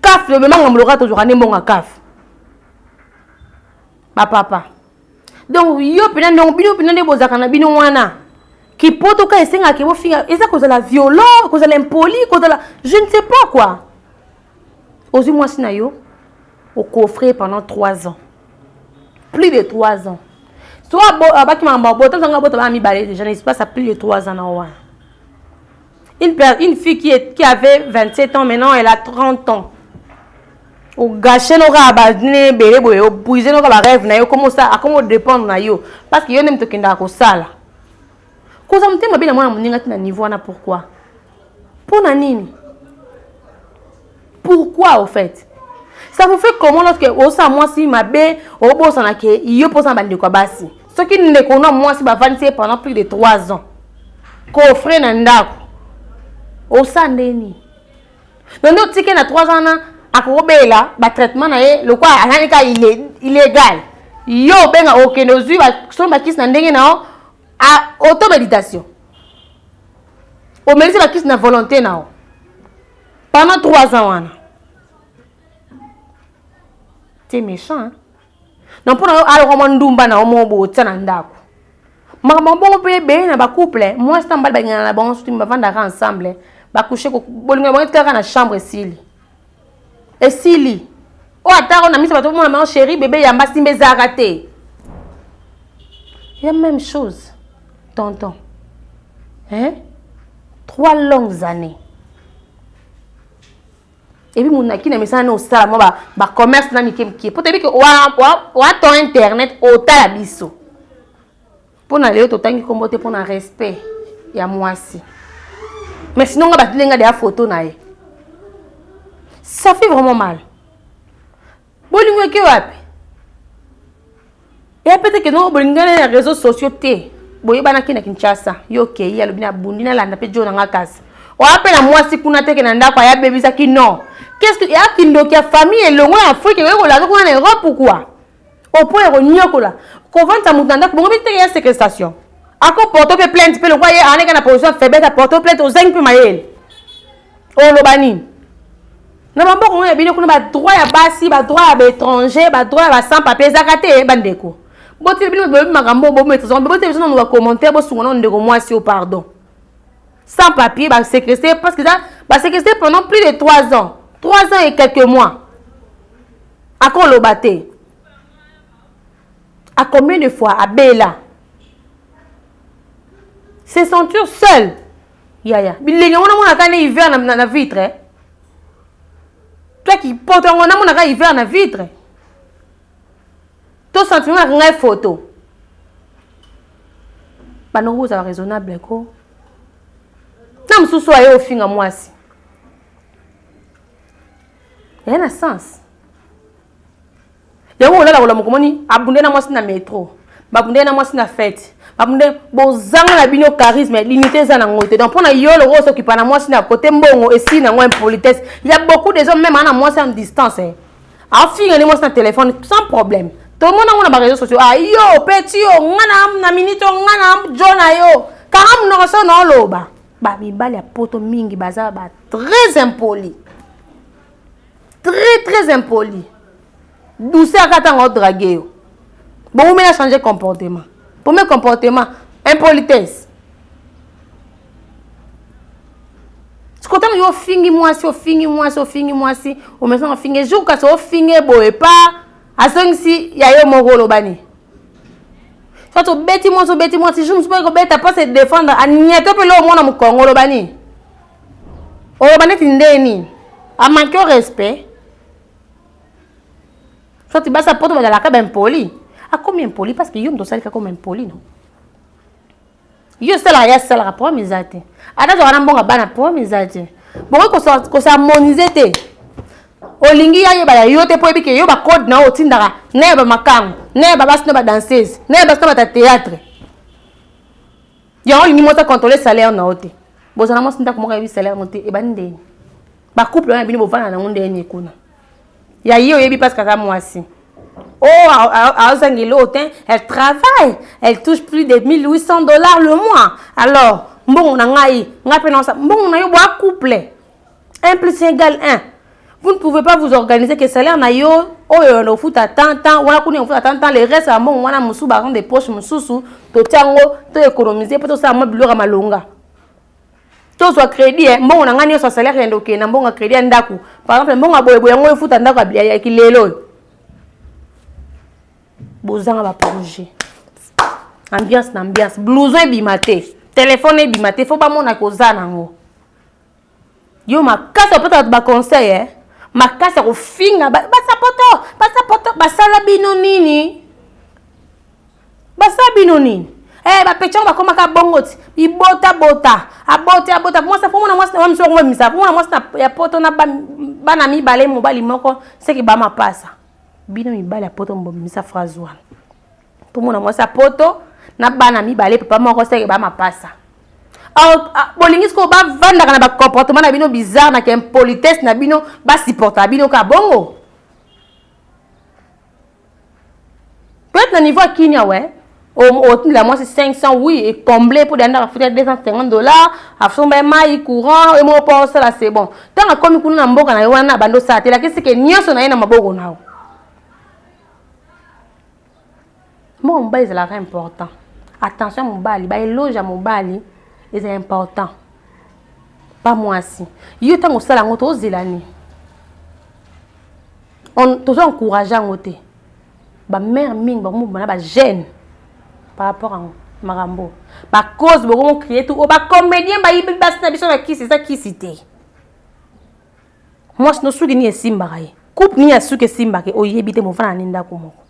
Speaker 1: kaf le même ngambuloka toujours ane mbonga kaf ba papa donc yo pena donc bino pena de bozaka na bino wana qui poto ka esenga ke bo finga eza cause la violence cause l'impoli cause la je ne sais pas quoi ozi moi sina yo au coffret pendant 3 ans plus de 3 ans. Soit baki mamba boto zanga boto ba mi balé déjà n'est pas ça plus de 3 ans na wa. Une fille qui avait 27 ans maintenant elle a 30 ans. O gâcher no ka ba ne belé boye o puiser no ka ba rêve na yo comment ça à comment dépendre na yo parce que yo nem to kenda ko sala. Ko za mtema bina mwana muninga tina niveau na pourquoi? Pour na nini? Pourquoi au fait? Ça vous fait comment lorsque osa moi si mabe obosa na ke yo posa bande kwa basi ce qui ne connaît moi si ba vanité pendant plus de 3 ans ko frère na ndako osa ndeni donc tike na 3 ans na akobela ba traitement na ye le quoi ananika il est illégal yo benga okende ozui ba so ba kisi na ndenge na a auto méditation o merisi ba kisi na volonté na pendant 3 ans wana. C'est méchant. Hein? Non, pour nous, alors, on ndumba na omo bo tsana ndako. Maman bon bébé na ba couple. Moi c'est en bas na bon surtout me vendre ensemble. Ba coucher ko bolinga ba être na chambre ici. Et Sili. Oh attends on a mis ça tout mon chéri bébé yamba simbe zaraté. Il y a même chose. Tonton. Hein? 3 longues années. Et puis mon aki na message na osala mo ba commerce na mikemki. Pour te dire que wa ton internet au talabiso. Pour na leo totangi kombote pour na respect ya mwasi. Mais sinon on va battre des photos na ye. Ça fait vraiment mal. Bolingo ki wapi? Et peut-être que non bolingo na réseaux sociaux té. Boye bana ki na Kinshasa. Yo ke ya lobina bundi na landa pe jona ngakasi. O appelle mwasi kuna teke na ndako ya bebisa ki non. Qu'est-ce que y a kindo ki a famille et longo en Afrique ko la ko en Europe pourquoi? Au point ko nyokola. Ko vanta mutanda ko bongo biteke ya séquestration. Ako porto pe plainte pe le quoi ya aneka na position faible à porto plainte aux 5 pe mayel. O lobani. Na maboko ngo ya bino kuna ba droit ya basi, ba droit ya étranger, ba droit ya sans papier zakate bandeko. Botil bino be makambo bo mettre on botil bino no commentaire bo sungo ndeko mwasi au pardon. Sans papier ba séquestré parce que ça ba séquestré pendant plus de 3 ans. 3 ans et quelques mois. À quoi le batté? À combien de fois? À Bella. Se sentir seul. Yaya. Mais on a un hiver dans la vitre. Toi qui portes un hiver dans la vitre. Ton sentiment a une photo. Bah non, vous avez raisonnable. Non, je suis soyez au fin à moi aussi. Il y a un sens. Il y a un là où on abondé dans moi na métro, abondé dans moi na fête, abondé bozang na bino charisme limité ça na ngote. Donc pour na yo le rose s'occuper na moi na côté mbongo et si na moi impolitesse. Il y a beaucoup de hommes même en moi en distance. En fin moi na téléphone sans problème. Tout le monde a des réseaux sociaux. Ah yo petit yo ngana na minute ngana jona yo. Karam no so no loba. Ba mibali ya poto mingi baza ba très impoli. Très impoli. Douceur quand on dragué. Bon, on a changé comportement. Pour mes comportements, impolitesse. Ce côté yo fingi moi si, au maison fingi jour quand on fingi boé pas à ce si y a yo mon rôle au bani. Soit au bêti moi si je me suis pas que bête pas se défendre à niato pe lo mon Congo lo bani. O bani tindeni. A manquer respect. Soit tu vas sa porte dans la cabane impoli. À combien impoli parce que yo me doit comme impoli non. Yo c'est la rapport mes até. Ada zo wana mbonga bana pour mes até. Bon ko sa harmoniser té. Olingi ya yeba yo té po ebike yo ba code na otindaka. Ne ba makango, ne ba basi ne ba danseuse, ne ba sta ba théâtre. Yo olingi mota contrôler salaire na oté. Bozana mo sinda ko mo ka bi salaire monté e ba ndeni. Ba couple na bino bovana na ndeni kuna. Ya yo yebi parce que ça moi aussi. Oh, à elle travaille, elle touche plus de $1,800 le mois. Alors, bon, on a yo bois couple. 1 plus 1 égale 1. Vous ne pouvez pas vous organiser que salaire na yo, on fout à tant, on a connu on fout à tant, les restes à bon, on a moussou baron des poches moussou, to tiango, to économiser, peut-être ça moi bilora malonga. To soit crédit, bon, on a gagné son salaire et donc, on a bon crédit en daku. Par exemple, bon, on a fout à daku à qui l'élo. Bozanga ba projet. Ambiance, blouson bimaté, téléphone bimaté, faut pas mona koza nango. Yo ma kasa peut-être ba conseil ma kasa ko finga ba sapoto, ba sala bino nini? Ba pechon ba koma ka bongoti, ibota, abota, moi ça faut mona moi ça mso ngwe misa, moi ya poto na bana mi balé mobali moko, c'est que ba ma passa. Bino mibali ya poto mbomisa phrase wana. Pour moi moi sa poto na bana mibali papa moko seke ba mapasa. Bolingi ko ba vanda kana ba comportement na bino bizarre na ke impolitesse na bino ba supporta bino ka bongo. Peut-être na niveau Kenya ouais. Au la moi c'est 500 oui et comblé pour d'aller faire $250 à son même maï courant et moi pas ça là c'est bon. Tant comme kuna mboka na wana bando sa te la que c'est que nyoso na ina maboko nao. Bon, c'est important. attention mon bali ba éloge à mon bali c'est important pas moi si yo tango sala ngoto ozelani on toujours encourageant ngote ba mère ming ba mubana ba jeune par rapport à marambo ba cause bon crier tout ba comédien ba yibi bas na biso na qui c'est ça qui cité moi je no suki ni esimba kai coupe ni asuke simba ke oyebite mo fana ninda ko moko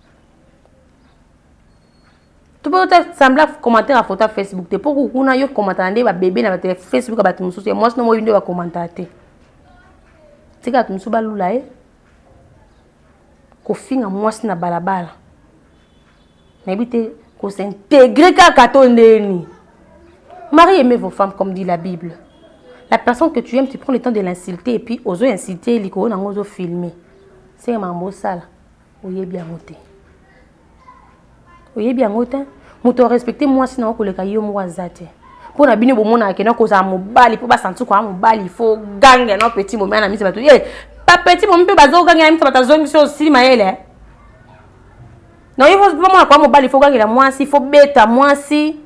Speaker 1: tu peux sembler commenter à photo Facebook te pour kuna yo commenter ba bébé na ba Facebook ba tumusu moi je no mo windo ba commenter tika tumusu ba lula ko finga moi na balabala na bité ko s'intégrer kaka tondeni. Marie aimait vos femmes comme dit la Bible. La personne que tu aimes, tu prends le temps de l'insulter et puis oser insulter liko na ngozo filmer. C'est mambo sala. Oye bien ngote. Oye bien ngote. Muto respecter moi sinon ko le kayo moi zate. Pour na bino bomona ke na ko za mobali pour ba sentir ko mobali il faut ganger na petit moment na mi se batu. Eh, pas petit moment pe bazo ganger na mi se batu zongi so si maele. Non, il faut vraiment quoi mon bal il faut gagner la moi si il faut bêta moi si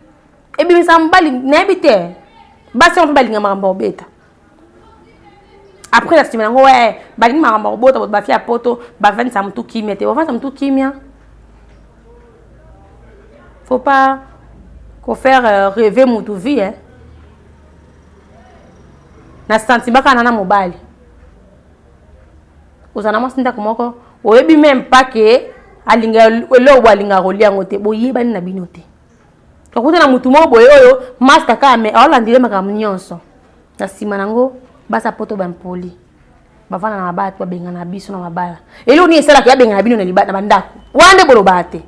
Speaker 1: et bien ça me bal n'habite bah si on peut balinga maramba bêta après la semaine ouais balinga maramba bota ba fi a poto ba 20 ça me tout qui mette on va ça me tout qui mien faut pas qu'on faire rêver mon tout vie hein na sentiment kana na mobile ozana mo sinda komoko oyebi même pas que alinga lo walinga rolia ngote boyeba ni na binote to kuta na mutu mo boye oyo master ka me olandile makam nyonso na sima nango basa poto bampoli bavana na mabatu babenga na biso na mabala elo ni esala ke babenga na bino na libata bandako wande bolo bate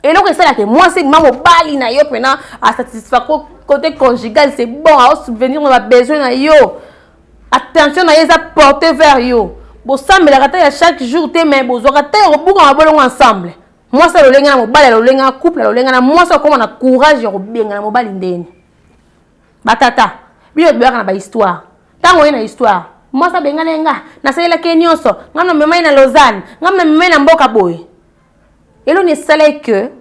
Speaker 1: elo ko esala ke moi c'est mamo bali na yo pena à satisfaire côté conjugal c'est bon à subvenir nos besoins na yo attention na yeza porter vers yo bo sambe la kata ya chaque jour te mais bo zoka te robuka mabolongo ensemble moi ça lolenga na mobali lolenga couple lolenga na moi ça comme na courage ya robenga na mobali ndeni batata bino beka na ba histoire tango ina histoire moi ça benga nenga na sala ke nyonso ngamna mema na Lausanne ngamna mema na mboka boy elo ni sala que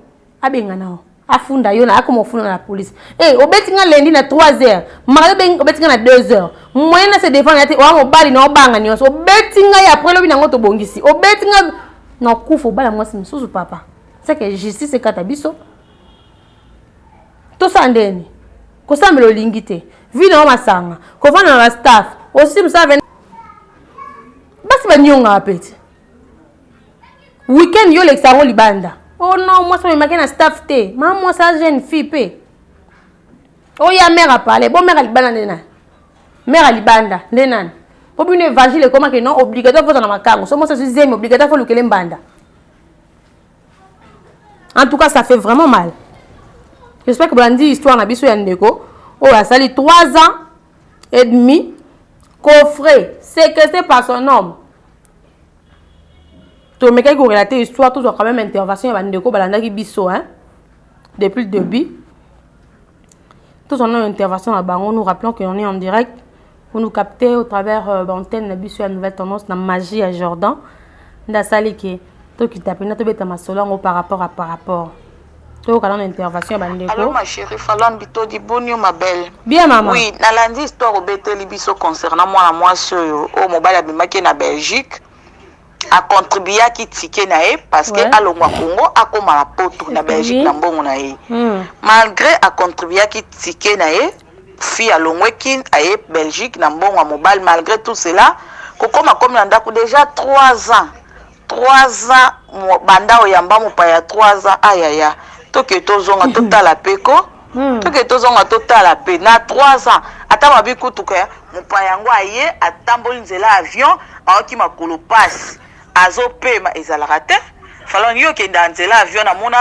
Speaker 1: abenga nao afunda yo na akomo funda na police obetinga lundi na 3h mara ben obetinga na 2h moyena se défendre ati wa mobali na obanga nyonso obetinga ya après lobi na ngoto bongisi obetinga na kufa obala mwasi msusu papa c'est que justice kata biso to sandeni ko sambelo lingite vina masanga ko vana na staff aussi msave basi banyonga apeti weekend yo l'exango libanda. Oh non, moi ça me marque na staff té. Maman moi ça jeune fille pe. Oh ya mère a parlé. Bon mère alibanda nena. Mère alibanda nena. Pour une évangile comment que non obligatoire faut dans makango. So moi ça c'est obligatoire faut le kele mbanda. En tout cas ça fait vraiment mal. J'espère que Blandi histoire na biso ya ndeko. Oh a sali 3 ans et demi coffré séquestré par son homme. To me kay ko relater histoire tout quand même intervention ya bandeko balandaki biso hein depuis le début tout son intervention à bango nous rappelons qu'on est en direct pour nous capter au travers l'antenne na biso ya nouvelle tendance na magie à Jordan nda saliki to ki tapena to beta masolongo par rapport to quand on intervention ya bandeko.
Speaker 3: Allô ma chérie Falon Bito di bonio ma belle.
Speaker 1: Bien maman.
Speaker 3: Oui, na lundi histoire obeteli biso concernant moi sur au mobile abimaki na Belgique. A contribué à qui ticket nae parce que à l'ongwa Congo a comme la poto na Belgique na mbongo nae malgré a contribué à qui ticket nae fi à l'ongwa kin aye Belgique na mbongo mobile malgré tout cela kokoma comme na ndako déjà 3 ans banda oyamba mopaya 3 ans ayaya toke tozonga totala peko toke tozonga totala pe na 3 ans ata mabi kutuka mopaya yango aye atamboli nzela avion aoki makolo passe azo pema ezalaka te falon yo ke ndanzela avion na mona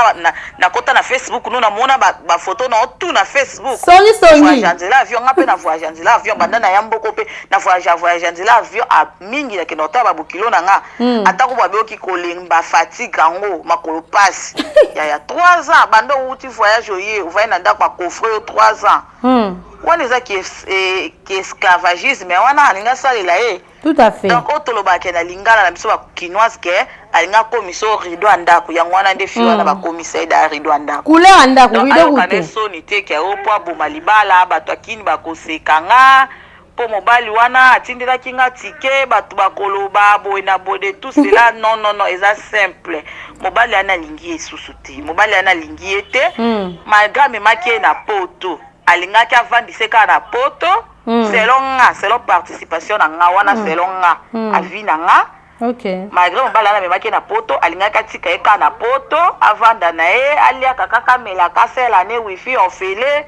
Speaker 3: na kota na Facebook no na mona ba photo na tout na Facebook
Speaker 1: songi
Speaker 3: ndanzela avion ngape na voyage ndanzela avion banda na yamboko pe na voyage ndanzela avion a mingi na kenota ba bukilo na nga atako ba boki kolemba fatigue ngo makolo passe ya 3 ans banda uti voyage oye vai na ndako coffre 3 ans wana eza ki esclavagisme wana alinga salela ye.
Speaker 1: Tout à fait.
Speaker 3: Donc otolobaka na lingala na biso ba kinoise ke alinga komiso rideau andako yango wana nde fi wana ba commissaire da rideau andako.
Speaker 1: Couleur andako rideau
Speaker 3: kote. Donc soni te ke opo aboma libala bato akini bakosekanga po mobali wana atindelaki nga tike bato bakoloba boye na bode tout cela non eza simple. Mobali ana lingi esusu te. Mobali ana lingi ete malgré memaki na poto alingaki avandise ka na poto selon participation na nga wana selon nga avi na nga.
Speaker 1: OK.
Speaker 3: Malgré mobali ana memaki na poto alingaki tika ye ka na poto avanda na ye aliaka kaka melaka sela ne wifi ofele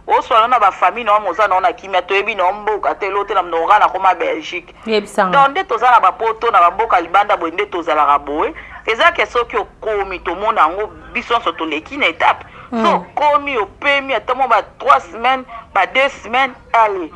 Speaker 3: oswala na ba famille na moza na ona kimia toyebi na mboka te lote na mnonga na koma Belgique. Donc nde toza na ba poto na ba mboka libanda boye nde tozala ka boye. Eza ke soki okomi to mona ngo biso nso to leki na étape. So komi opemi atamo ba 3 semaines, ba 2 semaines, allez.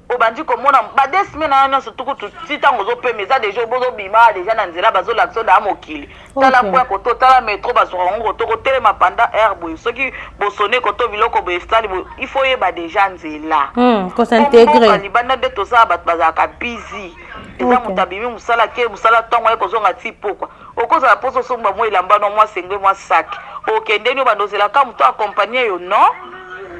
Speaker 3: Obandi ko mona ba 2 semaines na nyonso tuku titango zo pemi za déjà bozo bima déjà na nzela bazo l'action da mokili. Tala point ko to tala métro bazo ngo to ko telema pendant heure boye. Soki bosone ko to biloko boye stali boye. Il faut yeba déjà nzela.
Speaker 1: Ko s'intégrer.
Speaker 3: Libanda de to sa bat bazaka busy. Eza mutabimi musala ke musala tongo e ko zonga ti pokwa. Okoza la poso somba mo ilamba no moi sengwe moi sac. Okende ni bandozela ka muto accompagner yo non.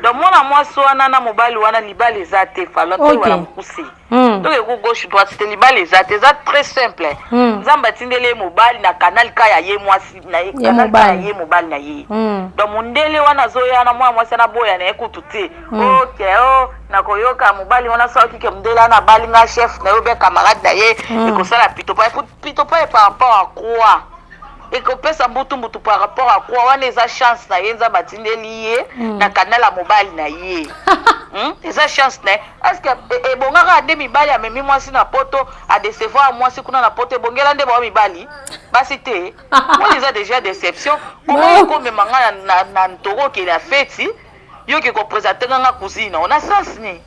Speaker 3: Donc mona moi so na mobali wana libali zate falo to wala kusi. Donc eko gauche droite c'était libali zate za très simple. Nzamba tindele mobali na canal ka ya ye mwasi na ye canal ka ya ye mobali na ye. Donc mundele wana zoya na moi mwasi na boya na ekutu te. OK na koyoka mobali wana so kike mundele na bali nga chef na yo be camarade na ye eko sala pitopa par rapport à quoi? Et que pesa mbutu par rapport à quoi wana eza chance na yenza batindeli ye na kanala mobile na ye. Eza chance na est-ce que e bongaka ande mibali amemi mwasi na poto a décevoir mwasi kuna na poto bongela nde ba mibali basi te. Moi eza déjà déception. Comment ko memanga na ntoko ke la fête yo ke ko présenter nga cousine on a sens ni.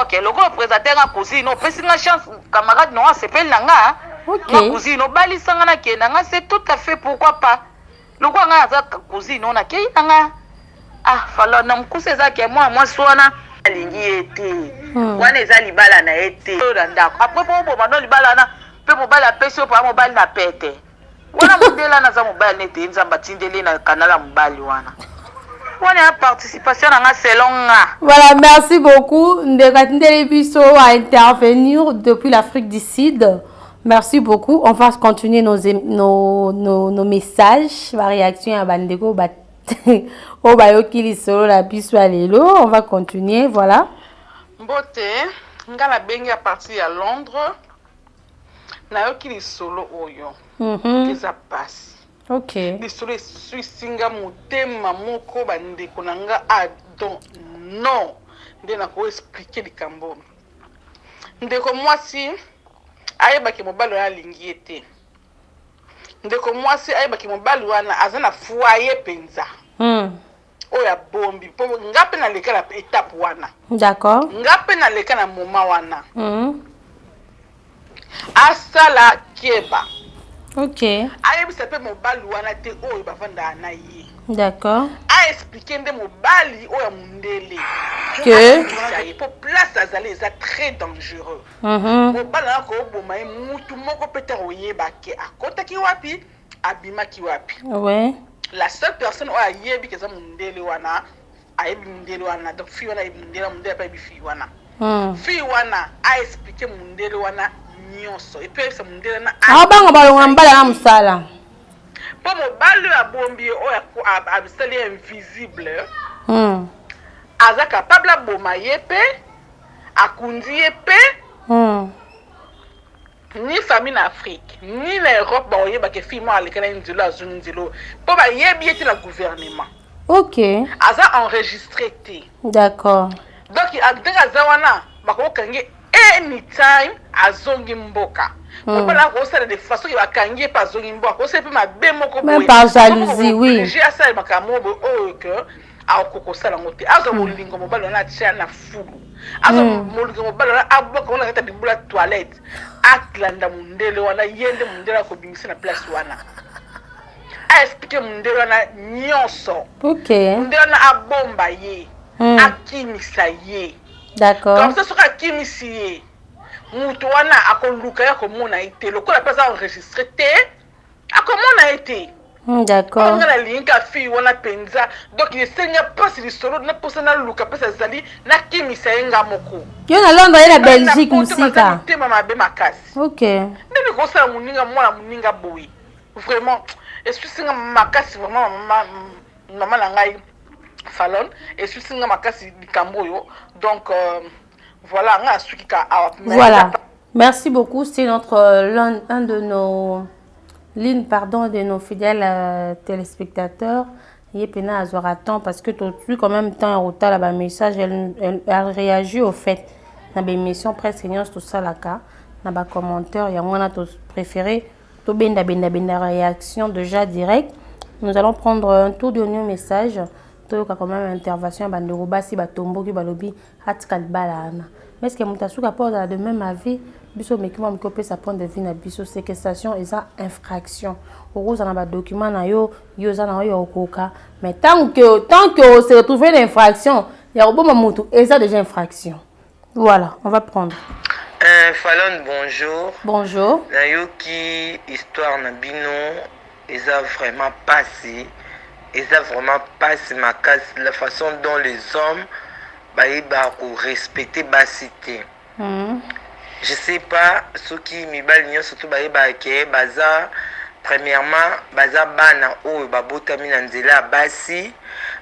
Speaker 3: OK le ko présenter nga cousine on pesi nga chance camarade non s'appelle nanga.
Speaker 1: OK.
Speaker 3: Ma cousine obali sanga na kenanga c'est tout à fait pourquoi pas. Le quoi nga za cousine on a kenanga. Ah falo na mkuse za ke moi swana alingi ete. Wana eza libala na ete. Après pour bo mano libala na pe mobali apesi pa mobali na pete. Wana modela na za mobali nete nzamba tindele na kanala mobali wana. Wana ya participation na selon nga.
Speaker 1: Voilà, merci beaucoup. Ndekatindele biso à intervenir depuis l'Afrique du Sud. Merci beaucoup. On va continuer nos messages, ma réaction à Bandeko. On va continuer, voilà.
Speaker 5: Mbote, ngala bengi à partir à Londres. Na yo ki solo oyo. Keza passe.
Speaker 1: OK.
Speaker 5: Li solo suisinga motema moko bandeko nanga adon. Non. Ndena ko expliquer likambo. Ndeko mwasi ayebaki mobali wana alingi ete. Ndeko mwasi ayebaki mobali wana aza na foyer penza. Oya bombi po ngape na leka na étape wana.
Speaker 1: D'accord.
Speaker 5: Ngape na leka na moment wana. Asala keba.
Speaker 1: OK.
Speaker 5: Ayebisa pe mobali wana te oyo bavanda na ye.
Speaker 1: D'accord.
Speaker 5: A expliquer nde mobali oya mundele.
Speaker 1: Que
Speaker 5: pour place azali eza très dangereux. Mobali na ko boma mutu moko peut-être oyeba ke akotaki wapi abimaki wapi.
Speaker 1: Ouais.
Speaker 5: La seule personne oya yebi ke za mundele wana ayebi mundele wana donc fi wana mundele pa yebi fi wana. Fi wana a expliquer mundele wana nyonso et puis ça mundele na
Speaker 1: abanga balonga mbala na musala.
Speaker 5: Po mobali abombi oya abisali invisible. Aza capable boma yepe akundi yepe ni famille en Afrique ni en Europe ba oyeba ke fi mo alekana nzilo azunzilo po ba yebi ete la gouvernement.
Speaker 1: OK.
Speaker 5: Aza enregistré te.
Speaker 1: D'accord.
Speaker 5: Donc adinga zawana bako kangi anytime azongi mboka. Mobala ko sala de façon ki bakangi pa azongi mboka ko sepe mabe moko boye.
Speaker 1: Même par jalousie, oui.
Speaker 5: J'ai asa makamo bo o que akoko sala ngote azo molingo mobala na tia na fulu azo molingo mobala na aboka wana kata dibula toilette atlanda mundele wana yende mundele ko bingisa na place wana a expliquer mundele wana nyonso.
Speaker 1: OK.
Speaker 5: Mundele na abomba ye akimisa ye.
Speaker 1: D'accord.
Speaker 5: Comme ça soki akimisi ye mutu wana akoluka ya komona ye te lokola mpe aza enregistre te akomona ye te.
Speaker 1: D'accord.
Speaker 5: nga nalinga fille wana mpenza donc esengi mpasi lisolo naposa naluka mpasi azali nakimisa ye nga moko.
Speaker 1: Yo na Londres ye na Belgique musika.
Speaker 5: motema mabe makasi.
Speaker 1: Ok.
Speaker 5: ndenge kosala moninga mwana moninga boye vraiment esusinga makasi vraiment mama na ngai Falon esusinga makasi likambo oyo donc voilà nga asukika awa.
Speaker 1: Voilà. Merci beaucoup. C'est notre l'un de nos lignes, pardon, de nos fidèles téléspectateurs. Il est à Zoraton parce que tout quand même temps en retard là message elle réagit au fait dans l'émission presque tout ça là cas dans bas commentaire il y a moi a préféré tout benda réaction déjà direct. Nous allons prendre un tour de nos messages tout quand même intervention bandero basi batombo ki balobi hatkal balana. Mais est-ce que mutasuka pose de même avis biso mekima mkope sa point de vue na biso séquestration et ça infraction oko za na ba document na yo za na yo okoka mais tant que se retrouver l'infraction ya roboma mutu et ça déjà infraction. Voilà, on va prendre.
Speaker 6: Falon, bonjour.
Speaker 1: Bonjour.
Speaker 6: Nayoki histoire na bino eza vraiment passé. Eza vraiment passé ma casse la façon dont les hommes baïba ou respecter basité. Je sais pas ce qui mibali nyo surtout baïba ke baza premièrement baza bana o babotami na nzela basi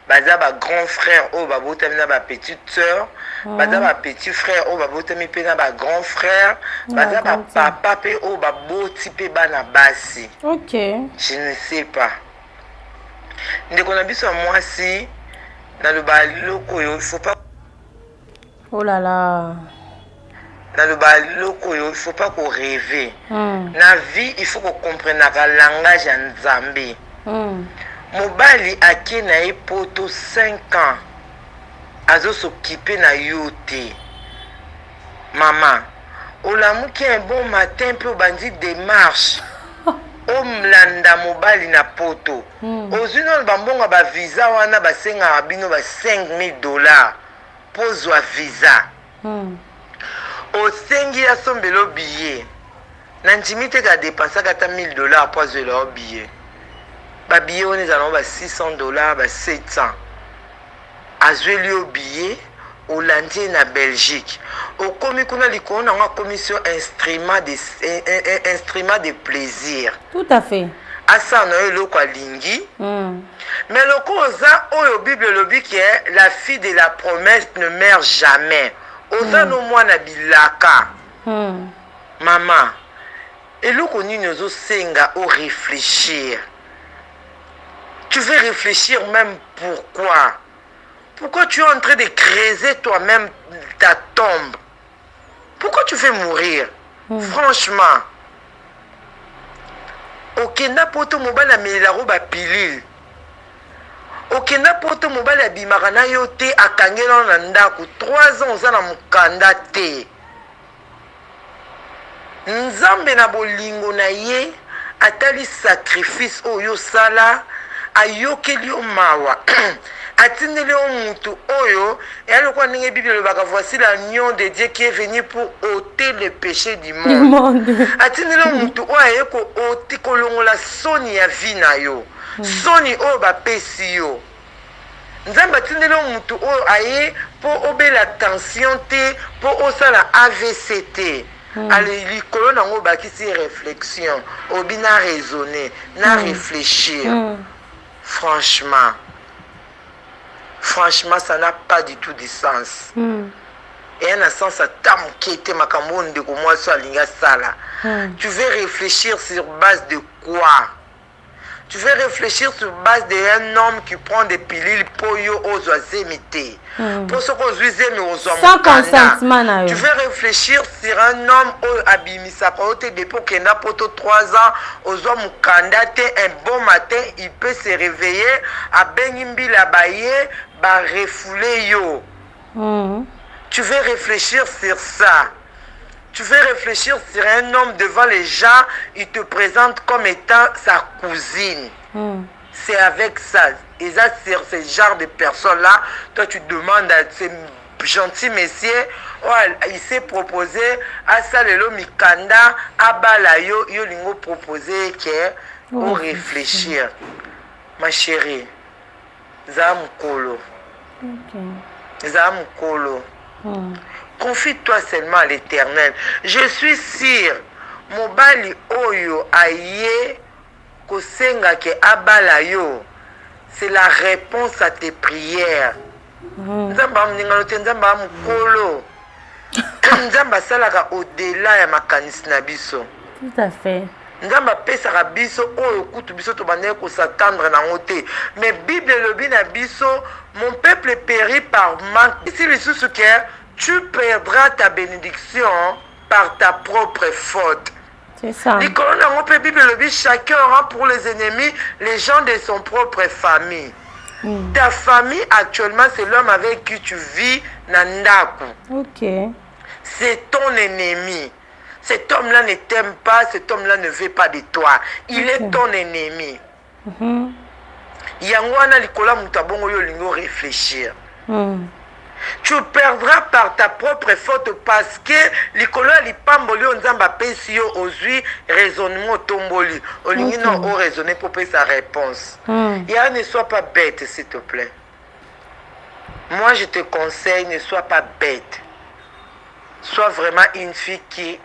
Speaker 6: baza ba grand frère o babotami na ba petite sœur baza ba petit frère o babotami pe na ba grand frère baza ba papa pe o baboti pe bana basi.
Speaker 1: OK.
Speaker 6: Je ne sais pas. Ndeko na biso mwasi na le baloko yo il faut pas.
Speaker 1: Oh là là.
Speaker 6: Dans le baloko yo il faut pas qu'on rêve. Na vie il faut qu'on comprenne le langage en Zambie. Mobali aki na ye poto 5 ans. Azo s'occuper na yote. Maman, olamuki un bon matin pour bandi démarche. Omlanda mobali na poto. Ozino bambonga ba visa wana basenga bino ba $5,000 pozwa visa. Osengi ya sombelo billet. Nanjimi te ka dépenser kata $1,000 pour azwela billet. Ba billet on est à $600, ba 700. Azweli o billet Hollande na Belgique. Au komi kuna likona nga commission instrument de plaisir.
Speaker 1: Tout à fait.
Speaker 6: Asa na yo loko alingi. Mais loko oza oyo Bible lobi que la fille de la promesse ne meurt jamais. Oza no mwana bilaka. Maman, eloko nini ozo senga o réfléchir. Tu veux réfléchir même pourquoi? Pourquoi tu es en train de creuser toi-même ta tombe? Pourquoi tu veux mourir? Franchement. Okenda poto mobala mela roba pilil. Okenda poto mobala bimaka na yo te akangela na ndako 3 ans oza na mukanda te. Nzambe na bolingo na ye atali sacrifice oyo sala ayokeli yo mawa. Atindeli o mutu oyo et le quoi ndenge Bible le baka voici l'agneau de Dieu qui est venu pour ôter le péché du monde. Atindeli o mutu oyo ko ôter kolongola soni ya vie na yo. Soni oyo bapesi yo. Nzambe atindeli o mutu oyo aye pour obela tension te pour osala AVC te. Allez likolo nango bakisi réflexion obi na raisonner na réfléchir. Franchement, ça n'a pas du tout de sens. Et un sens à tam qui était ma camoune de comment ça linga sala. Tu veux réfléchir sur base de quoi? Tu veux réfléchir sur base d'un homme qui prend des pilules pour yo aux oisémités. Pour ce qu'on uise mais aux hommes.
Speaker 1: Sans consentement.
Speaker 6: Tu veux réfléchir sur un homme au abimisa côté de pour qu'il n'a pas 3 ans aux hommes candidaté un bon matin il peut se réveiller à Bengimbi la baye ba refouler yo. Tu veux réfléchir sur ça. Tu veux réfléchir sur un homme devant les gens, il te présente comme étant sa cousine. C'est avec ça. Et ça, sur ce genre de personnes-là, toi, tu demandes à ces gentils messieurs, oh, il s'est proposé à Salelo Mikanda, à Balayo, il a proposé pour réfléchir. Ma chérie, Zam Kolo. Zam Kolo. Confie-toi seulement à l'Éternel. Je suis sûr, Mobali Oyo Aye, Kosenga ke Abalayo, c'est la réponse à tes prières. Nzamba mninga nzamba mukolo. Nzamba salaka au-delà ya makanisi na biso.
Speaker 1: Tout à fait.
Speaker 6: Nzamba pesaka biso oyo kutu biso to bandé ko s'attendre na ngote. Mais Bible lobi na biso, mon peuple périt par manque. Si le sous que tu perdras ta bénédiction par ta propre faute.
Speaker 1: C'est ça.
Speaker 6: Les colonnes on peut Bible lobi, chacun aura pour les ennemis les gens de son propre famille. Ta famille actuellement, c'est l'homme avec qui tu vis, Nandaku. Ok. C'est ton ennemi. Cet homme-là ne t'aime pas, cet homme-là ne veut pas de toi. Il est ton ennemi. Yangwana likola mutabongo yo lingo réfléchir. Tu perdras par ta propre faute parce que likolo lipamboli onzamba pesi yo ozui raisonnement tomboli. Olingi non o raisonner pour payer sa réponse. Ya ne sois pas bête s'il te plaît. Moi je te conseille, ne sois pas bête. Sois vraiment une fille qui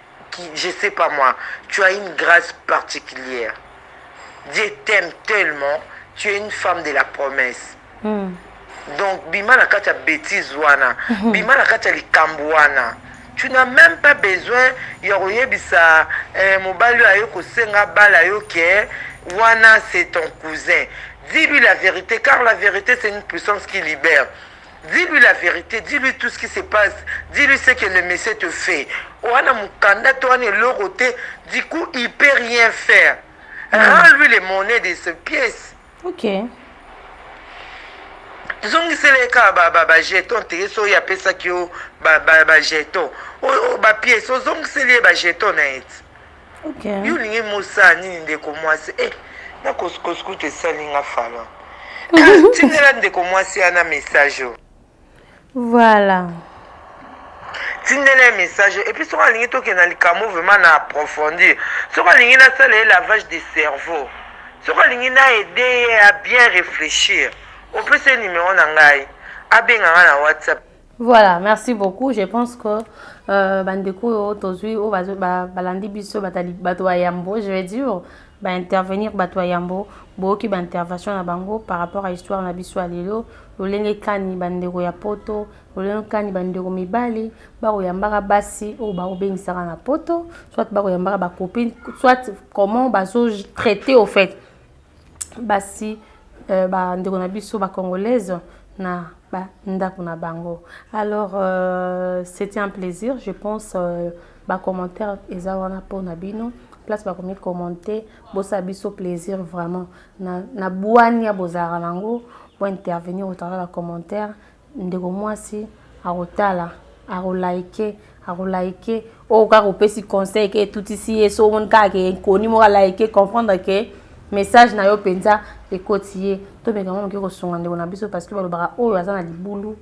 Speaker 6: je sais pas moi, tu as une grâce particulière. Dieu t'aime tellement, tu es une femme de la promesse. Donc, bima na kata bêtise wana, bima na kata likambo wana. Tu n'as même pas besoin yoroye bisa mobali ayo kosenga bala yo ke wana c'est ton cousin. Dis-lui la vérité car la vérité c'est une puissance qui libère. Dis-lui la vérité, dis-lui tout ce qui se passe, dis-lui ce que le monsieur te fait. Wana mukanda to wana lorote, du coup il peut rien faire. Rends-lui les monnaies de ses pièces.
Speaker 1: Ok.
Speaker 6: Zongisele ka ba jeton te so ya pesa ki o ba jeton o ba pièce o zongisele ba jeton na et. OK. Yo lingi mosa ni ndeko mwasi na kosko te salinga fala. Tinela ndeko mwasi ana message.
Speaker 1: Voilà.
Speaker 6: Tinela message et puis so lingi to ke na likamo vraiment na approfondir. So lingi na sala lavage de cerveau. So lingi na aider à bien réfléchir. On peut se numéro nangai abenganga na WhatsApp.
Speaker 1: Voilà, merci beaucoup. Je pense que bandeko aujourd'hui au balandi biso bato yambo, je vais dire ba intervenir bato yambo boki ba intervention na bango par rapport à histoire na biso alelo lolenge kani bandeko ya poto lolenge kani bandeko mibali ba oyambaka basi o ba obengisaka na poto soit ba oyambaka ba copine soit comment bazo traiter au fait basi ba ndeko na biso ba congolaise na ba ndako na bango. Alors c'était un plaisir, je pense ba commentaire ezawana po na bino place ba komi commenter bosa biso plaisir vraiment na bwani ya bozara nango pour intervenir au travers la commentaire ndeko mwasi arotala arolaike o ka kopesi conseil ke tout ici et so mon ka ke koni mo like comprendre que message na yo penza ekotiye to meka mo ke ko songa ndeko na biso parce que balobaka oyo azana libulu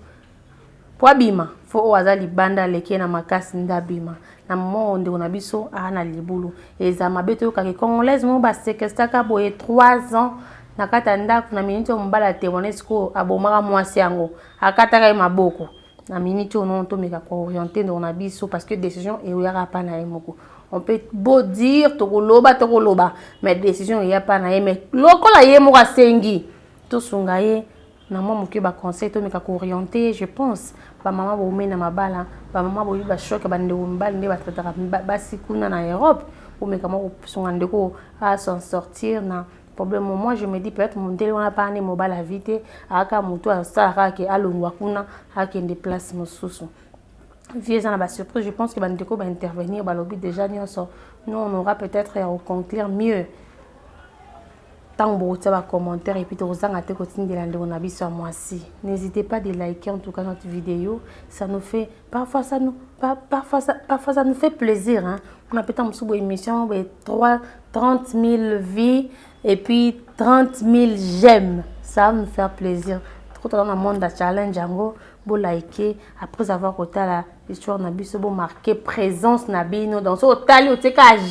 Speaker 1: po abima fo o azali banda leke na makasi ndabima na mo ndeko na biso ana libulu eza mabeto yo ka ke congolaise mo ba sekestaka boye 3 ans na kata ndako na minute mbala témoignage ko abomaka mwasi yango akataka maboko na minute non to meka ko orienter ndeko na biso parce que décision e oyaka pa na emoko. On peut beau dire tokoloba mais décision il y a pas na mais lokola ye mo sengi to sungaye na mo moke ba conseil to meka ko orienter je pense ba mama bo mena mabala ba mama bo ba choc ba ndeko mbali nde ba trataka ba sikuna na Europe ou meka mo sunga ndeko à s'en sortir na problème. Moi je me dis peut-être mon télé on a pas né mobile à vite aka mutu asala ke alongwa kuna akende place mosusu. Vieux en surprise, je pense que Bandeko va intervenir, balobi déjà nous on aura peut-être à conclure mieux. Tant que vous avez commentaire et puis vous avez un côté de l'andéonabi sur moi aussi. N'hésitez pas de liker en tout cas notre vidéo, ça nous fait parfois ça nous fait plaisir hein. On a peut-être une émission 30 000 vies et puis 30 000 j'aime. ça va me faire plaisir. Trop dans le monde de challenge, vous liker, après avoir côté la histoire Nabiso, vous marquer présence Nabino dans ce hôtel,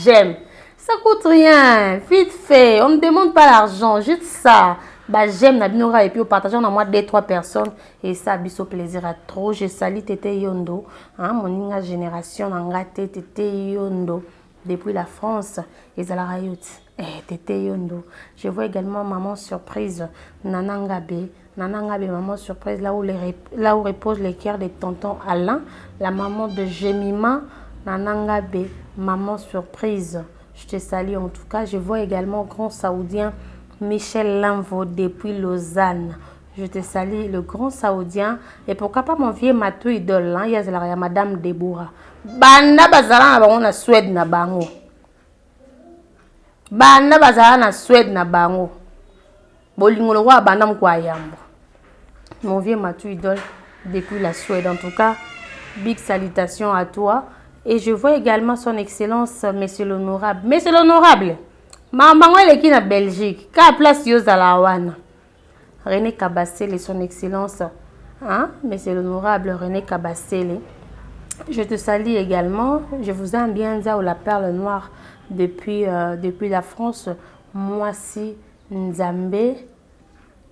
Speaker 1: j'aime. Ça coûte rien, vite fait, on ne demande pas l'argent, juste ça. Bah, j'aime Nabino et puis on partage en moi 2-3 personnes et ça biso plaisir à trop. Je salue Tété Yondo, hein, mon génération Tété Yondo depuis la France et Zalarayot. Tété Yondo. Je vois également maman surprise Nanangabe, maman surprise là où repose les cœurs de tonton Alain, la maman de Jemima Nanangabe, maman surprise. Je te salue en tout cas. Je vois également grand saoudien Michel Lamvo depuis Lausanne. Je te salue le grand saoudien et pourquoi pas mon vieux matou idole hein, il y a madame Deborah. Banda bazala na bango na Suède na bango. Banda bazala na Suède na bango. Bolingo lo wa banda mko ayambo. Mon vieux matou idole depuis la Suède en tout cas. Big salutations à toi. Et je vois également son excellence, monsieur l'honorable. Monsieur l'honorable, maman elle est qui na Belgique. Quelle place yo zalawana? René Kabassele, son excellence, hein? Monsieur l'honorable René Kabassele. Je te salue également. Je vous aime bien ou la perle noire depuis la France. Moi aussi, Nzambe.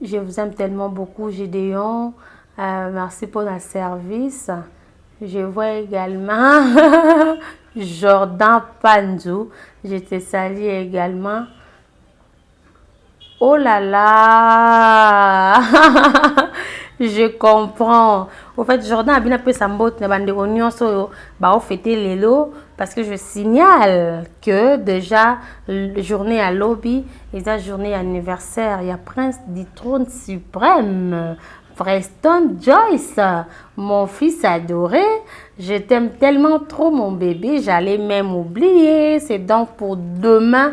Speaker 1: Je vous aime tellement beaucoup, Gédéon. Merci pour le service. Je vois également Jordan Panzou. Je te salue également. Oh là là. Je comprends. Au fait, Jordan a bien appelé sa mbote. Bah, fêter les lots. Parce que je signale que déjà, journée à lobby, et la journée anniversaire, il y a Prince du Trône Suprême. Preston Joyce, mon fils adoré, je t'aime tellement trop mon bébé, j'allais même oublier. C'est donc pour demain,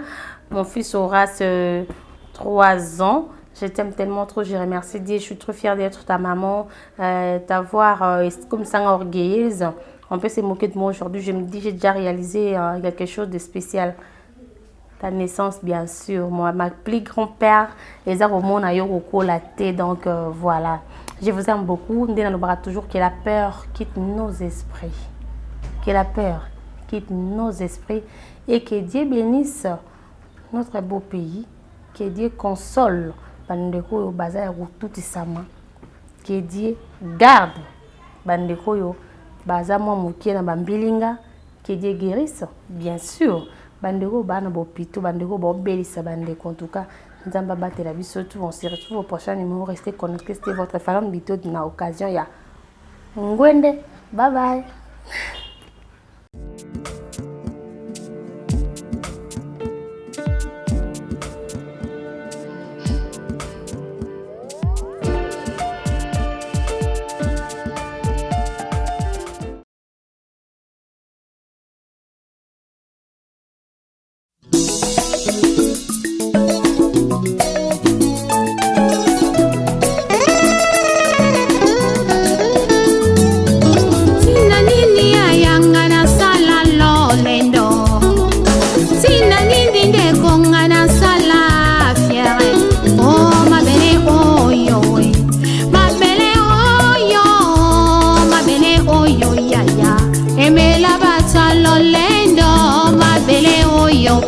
Speaker 1: mon fils aura 3 ans. Je t'aime tellement trop, je remercie Dieu, je suis trop fière d'être ta maman, t'avoir comme ça orgueilleuse. On peut se moquer de moi aujourd'hui, je me dis j'ai déjà réalisé quelque chose de spécial. Ta naissance, bien sûr. Moi, ma plus grand-père, les arts au monde a eu la tête. Donc, voilà. Je vous aime beaucoup. Nous disons toujours que la peur quitte nos esprits. Que la peur quitte nos esprits. Et que Dieu bénisse notre beau pays. Que Dieu console. Que Dieu garde. Que Dieu guérisse, bien sûr. Bandeko bana bopito bandeko bobelisa bandeko en tout cas nzamba batela biso tout on se retrouve au prochain numéro. Restez connectés, c'était votre Falon Bito na occasion ya Ngwende. Bye bye.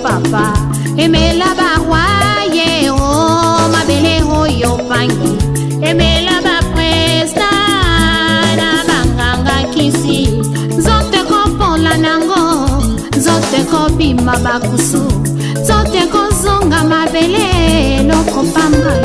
Speaker 7: Papa, emela barwaye o mabele hoyo pangi, emela ba presta na banganga kisi, zote ko pola nango, zote ko bima bakusu, zote ko zonga mabele loko pamba.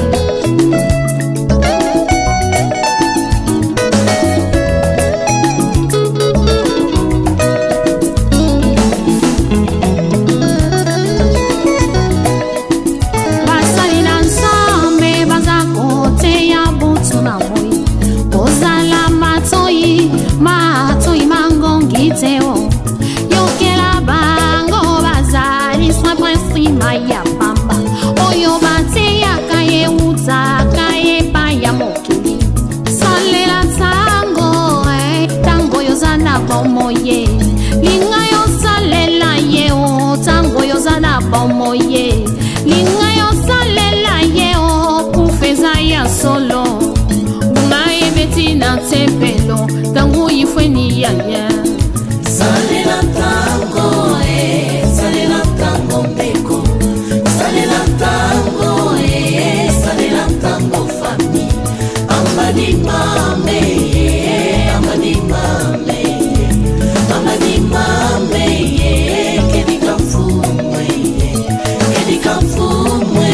Speaker 7: Moye, linga yo salela ye o tango yo zana moye, linga yo salela ye o kufeza ya Salela tango, salela tango mbeko. Salela tango, salela tango famille. Amani mame, amani mame, amani mame, kedika fumwe, kedika fumwe,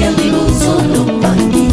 Speaker 7: yamilu solo pani.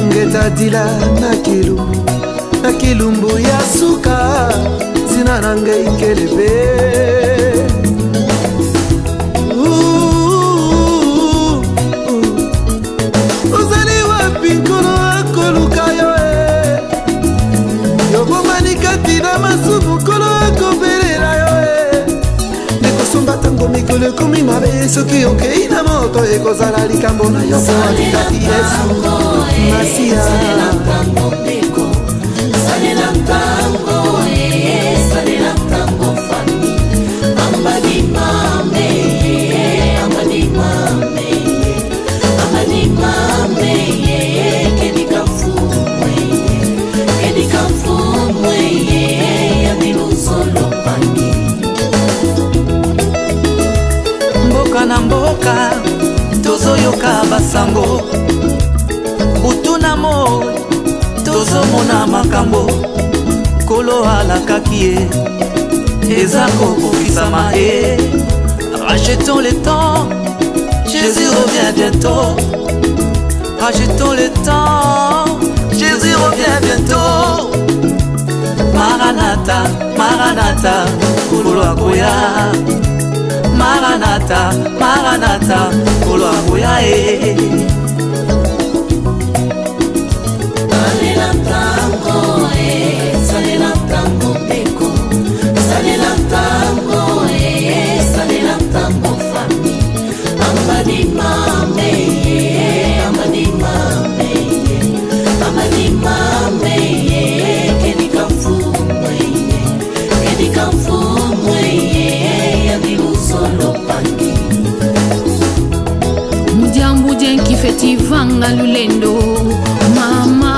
Speaker 8: ngetadila na kilumbu ya suka zina nanga ikelebe uzali wapi nkolo akoluka yo yobomani kati na masumu nkolo akobelela yo nekosomba tango mikolo ekomi mabe soki okei na moto ekozala likambo na yo po alikati yesu Masia. Salela tango mbeko, salela tango, salela tango fami. Amani mame, amani mame, amani mame, kedika fumwe, yamilu solo pani. Mboka na mboka, tozoyoka basango. Butunamo tozomona makambo kolo alakaki ye eza kokokisama ye. Rachetons le temps, Jésus revient bientôt. Rachetons le temps, Jésus revient bientôt. Maranatha, Maranatha, kolo akoya. Maranatha, Maranatha, kolo akoya ye. Salela tango, salela tango mbeko. Salela tango, salela tango fami. Amani mame, amani mame, amani mame, kedika fumwe, yamilu solo pani. Mujambuje nkifetivanga lulendo mama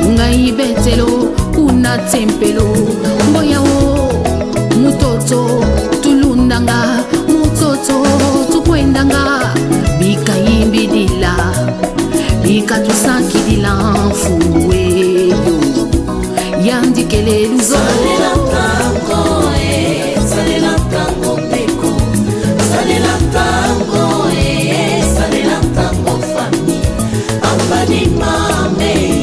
Speaker 8: ngai betelo kuna tempelo mboyawo mutoto tulundanga mutoto tukwendanga bikayimbidila bikatusakidila mfuweyo yandikele luzo. Salela tango, salela tango mbeko. Salela tango, salela tango fami. Amani mame.